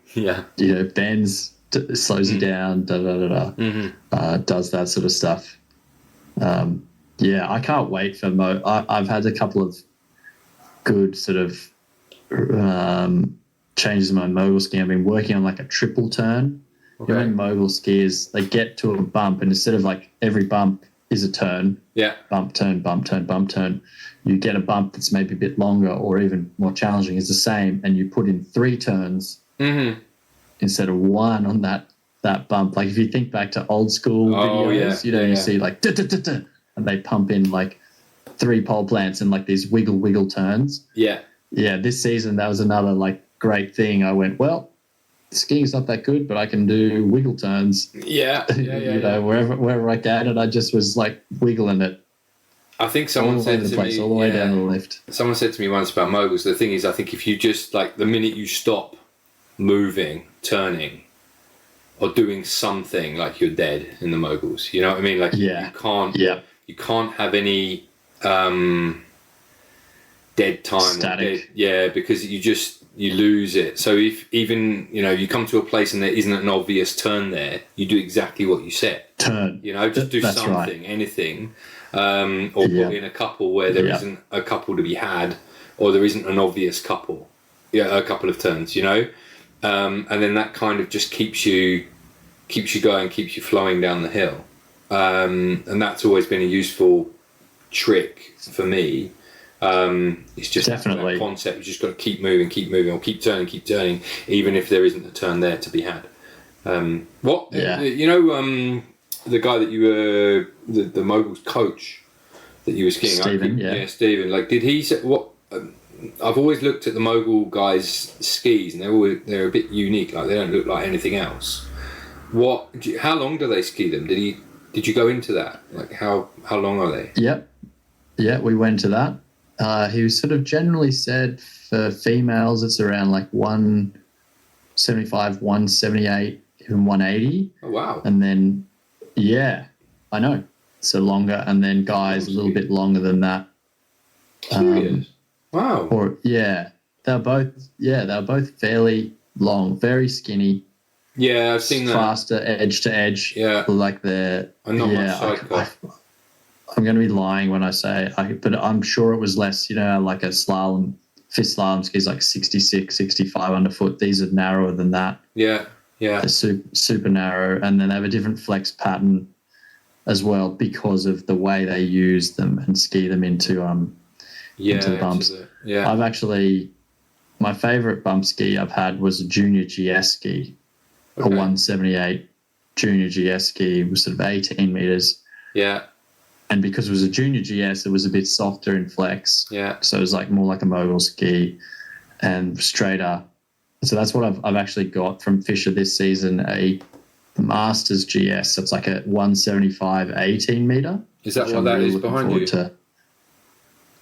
it bends, slows you down, does that sort of stuff. I can't wait for I've had a couple of good sort of changes in my mogul skiing. I've been working on a triple turn. Okay. When mogul skiers, they get to a bump, and instead of every bump is a turn, bump, turn, bump, turn, bump, turn, you get a bump that's maybe a bit longer or even more challenging, is the same, and you put in 3 turns instead of 1 on that bump. If you think back to old school videos, you see and they pump in 3 pole plants and these wiggle turns. Yeah, this season that was another great thing. I went, well, skiing's not that good, but I can do wiggle turns. Wherever I can, and I just was wiggling it. I think someone said to me all the way down the lift. Someone said to me once about moguls, the thing is, I think if you just the minute you stop moving, turning, or doing something, you're dead in the moguls. You know what I mean? You can't have any dead time. Static. Because you lose it. So if even, you come to a place and there isn't an obvious turn there, you do exactly what you said. Turn. Just do That's something, right. Anything. Or put in a couple where there isn't a couple to be had, or there isn't an obvious couple. A couple of turns, and then that kind of just keeps you going, keeps you flowing down the hill. And that's always been a useful trick for me. It's just definitely that concept. You just got to keep moving, or keep turning, even if there isn't a turn there to be had. What? Yeah. The guy that you were the mogul's coach that you were skiing. Stephen, yeah, Stephen. Like, did he say what? I've always looked at the mogul guys' skis, and they're a bit unique. Like, they don't look like anything else. How long do they ski them? Did you go into that? Like, how long are they? Yep. Yeah, we went to that. He was sort of generally said for females, it's around like 175, 178, even 180. Oh, wow. And then, yeah, I know. So longer. And then guys a little bit longer than that. Curious. Wow. They were both fairly long, very skinny. Yeah, I've seen that. Faster edge to edge. Yeah. Like they're... I'm not much sidecar. I'm going to be lying when I say, but I'm sure it was less, like a slalom, fifth slalom ski is like 66, 65 underfoot. These are narrower than that. Yeah, yeah. They're super narrow, and then they have a different flex pattern as well because of the way they use them and ski them into the bumps. I've actually, my favourite bump ski I've had was a junior GS ski, a 178 junior GS ski. It was sort of 18 metres. Yeah. And because it was a junior GS, it was a bit softer in flex. Yeah. So it was like more like a mogul ski and straighter. So that's what I've actually got from Fisher this season, a Masters GS. So it's like a 175 18 metre. Is that what that is behind you?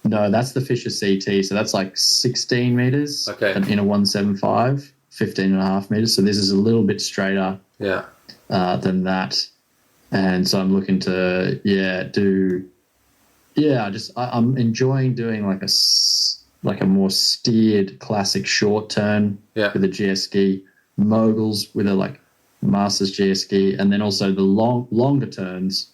No, that's the Fisher CT. So that's like 16 metres in a 175, 15 and a half metres. So this is a little bit straighter than that. And so I'm looking to, I'm enjoying doing like a more steered classic short turn with a GS ski, moguls with a like Masters GS ski, and then also the longer turns.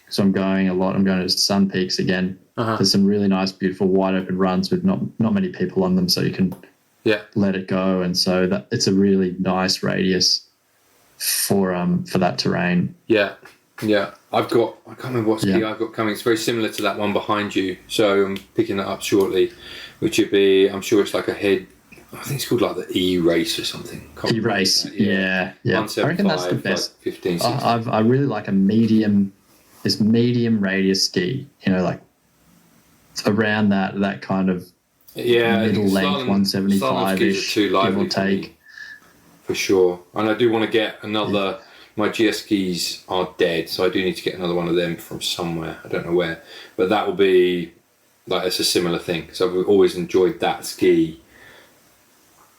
So I'm going to Sun Peaks again. There's some really nice, beautiful wide open runs with not many people on them, so you can let it go. And so that it's a really nice radius for that terrain. Yeah. I can't remember what ski I've got coming. It's very similar to that one behind you. So I'm picking that up shortly, which would be, I'm sure it's like a head, I think it's called like the E-Race or something. E-Race, yeah. I reckon that's the best. Like 15, 16. I really like medium radius ski, like around that kind of middle length, 175-ish, give or take. For sure. And I do want to get another... My GS skis are dead, so I do need to get another one of them from somewhere. I don't know where. But that will be... like, it's a similar thing. So I've always enjoyed that ski.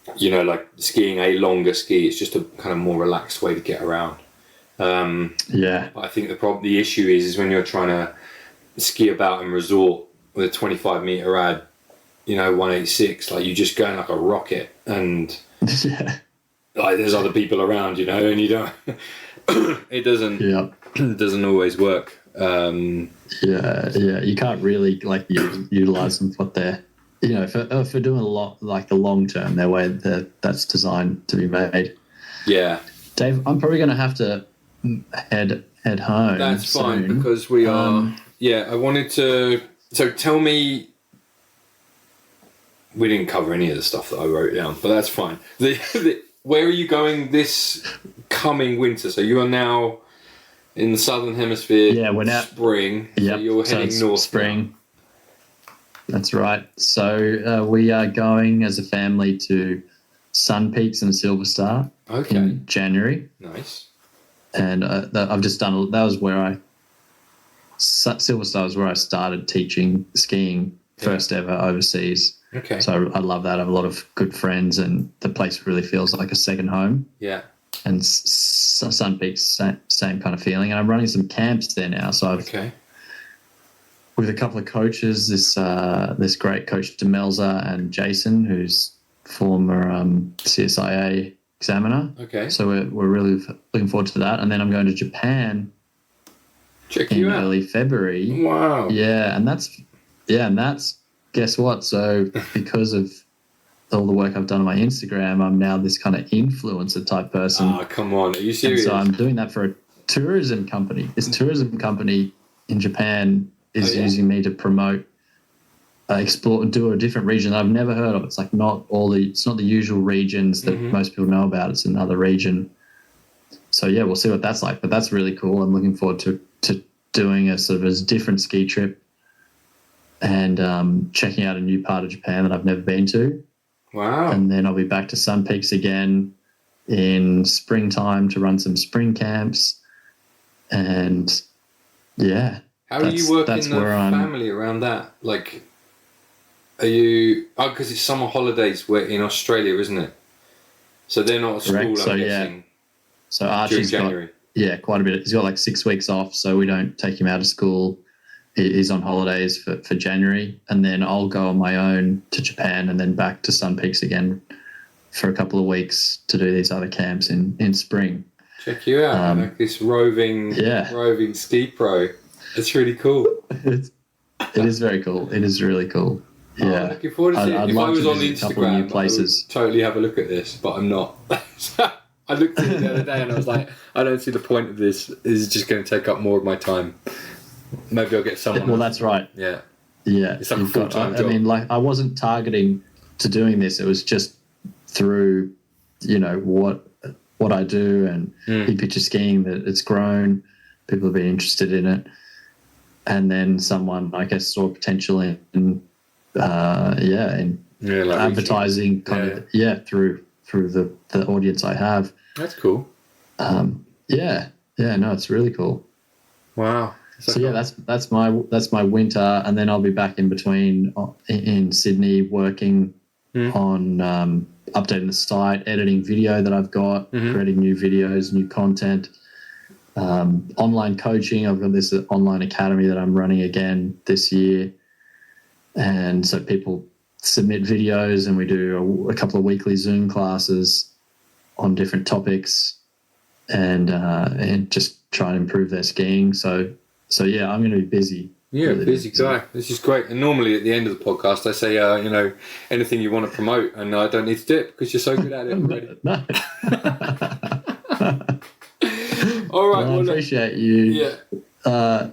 Like skiing a longer ski. It's just a kind of more relaxed way to get around. I think the issue is when you're trying to ski about and resort with a 25 metre rad, 186, like you're just going like a rocket, and like there's other people around, and you don't. It doesn't always work. You can't really like utilize them for their, if we're doing a lot like the long term, their way that's designed to be made. Yeah, Dave, I'm probably going to have to head home. That's fine soon. because we are. I wanted to. So tell me. We didn't cover any of the stuff that I wrote down, but that's fine. Where are you going this coming winter? So you are now in the southern hemisphere. Yeah, we're now spring. So you're heading north. Spring. Now. That's right. So we are going as a family to Sun Peaks and Silver Star in January. Nice. And I've just done. That was where Silver Star was where I started teaching skiing first ever overseas. Okay. So I love that. I have a lot of good friends, and the place really feels like a second home. Yeah. And Sun Peaks, same kind of feeling. And I'm running some camps there now. So I've with a couple of coaches, this great coach Demelza and Jason, who's former CSIA examiner. Okay. So we're really looking forward to that. And then I'm going to Japan in early February. Wow. Yeah, and that's guess what? So because of all the work I've done on my Instagram, I'm now this kind of influencer type person. Oh, come on. Are you serious? And so I'm doing that for a tourism company. This tourism company in Japan is using me to promote, explore and do a different region I've never heard of. It's like it's not the usual regions that most people know about. It's another region. so yeah, we'll see what that's like. But that's really cool. I'm looking forward to doing a sort of a different ski trip and checking out a new part of Japan that I've never been to. Wow. And then I'll be back to Sun Peaks again in springtime to run some spring camps. And yeah. How are you working the family around that? Like, are you... Oh, because it's summer holidays in Australia, isn't it? So they're not at school, I'm guessing. Yeah. So Archie's got quite a bit. He's got like 6 weeks off, so we don't take him out of school. He's on holidays for January, and then I'll go on my own to Japan and then back to Sun Peaks again for a couple of weeks to do these other camps in spring. Check you out, like this roving ski pro. It's really cool. It is very cool. It is really cool. Yeah, I'm looking forward to seeing it. If I was on Instagram, I would totally have a look at this, but I'm not. I looked at it the other day and I was like, I don't see the point of this. This is just going to take up more of my time. Maybe I'll get someone. Well, that's right. Yeah. Yeah. It's like a full-time job. I mean, like, I wasn't targeting to doing this. It was just through, what I do and big picture skiing that it's grown. People have been interested in it. And then someone, I guess, saw potential in advertising through the audience I have. That's cool. No, it's really cool. Wow. So yeah, that's my winter, and then I'll be back in between in Sydney working on updating the site, editing video that I've got, creating new videos, new content, online coaching. I've got this online academy that I'm running again this year, and so people submit videos, and we do a couple of weekly Zoom classes on different topics, and just try and improve their skiing. So yeah, I'm going to be busy. Yeah, really busy guy. This is great. And normally at the end of the podcast, I say, anything you want to promote, and I don't need to do it because you're so good at it already. No. All right. Well, I appreciate you. Yeah.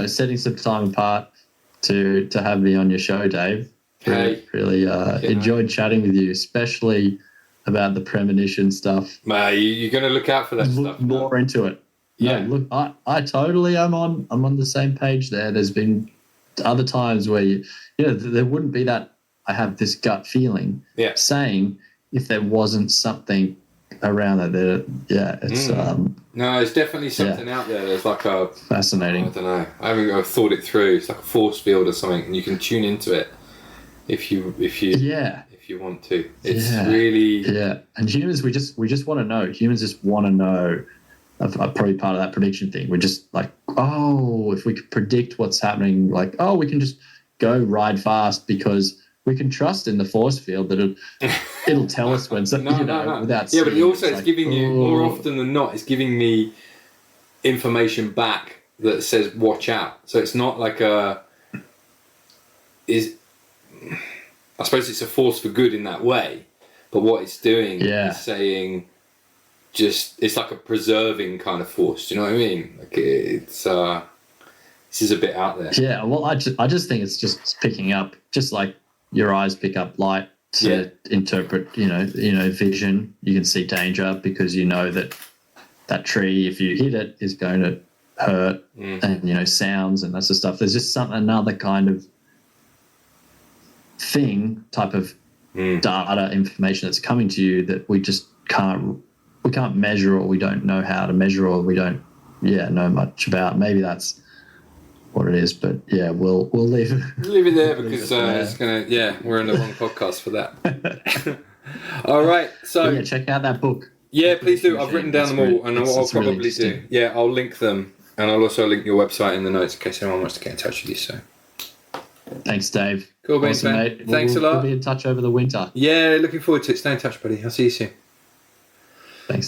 Setting some time apart to have me on your show, Dave. Really enjoyed chatting with you, especially about the premonition stuff. Mate, you're going to look out for that stuff. More into it. Yeah, look, I totally am on the same page there. There's been other times where there wouldn't be that I have this gut feeling saying if there wasn't something around that. It's no, there's definitely something out there. There's like a fascinating. I don't know. I haven't thought it through. It's like a force field or something, and you can tune into it if you want to. It's really And humans, we just want to know. Humans just want to know. I'm probably part of that prediction thing. We're just like, if we could predict what's happening, like, we can just go ride fast because we can trust in the force field that it'll tell us when something, without seeing. Yeah, but also it's giving you, more often than not, it's giving me information back that says, watch out. So it's not like I suppose it's a force for good in that way, but what it's doing is saying, it's like a preserving kind of force. Do you know what I mean? Like it's this is a bit out there. Yeah. Well, I just think it's just picking up, just like your eyes pick up light to interpret. Vision. You can see danger because you know that tree, if you hit it, is going to hurt, and sounds and that sort of stuff. There's just another kind of type of data information that's coming to you that we just can't. We can't measure, or we don't know how to measure, or we don't know much about. Maybe that's what it is, but we'll leave it there because it's gonna we're in the wrong podcast for that. All right, so check out that book. Yeah, please do. I've written down them all, and what I'll probably do, I'll link them, and I'll also link your website in the notes in case anyone wants to get in touch with you. So, thanks, Dave. Cool, awesome, mate. Thanks a lot. We'll be in touch over the winter. Yeah, looking forward to it. Stay in touch, buddy. I'll see you soon. Thanks.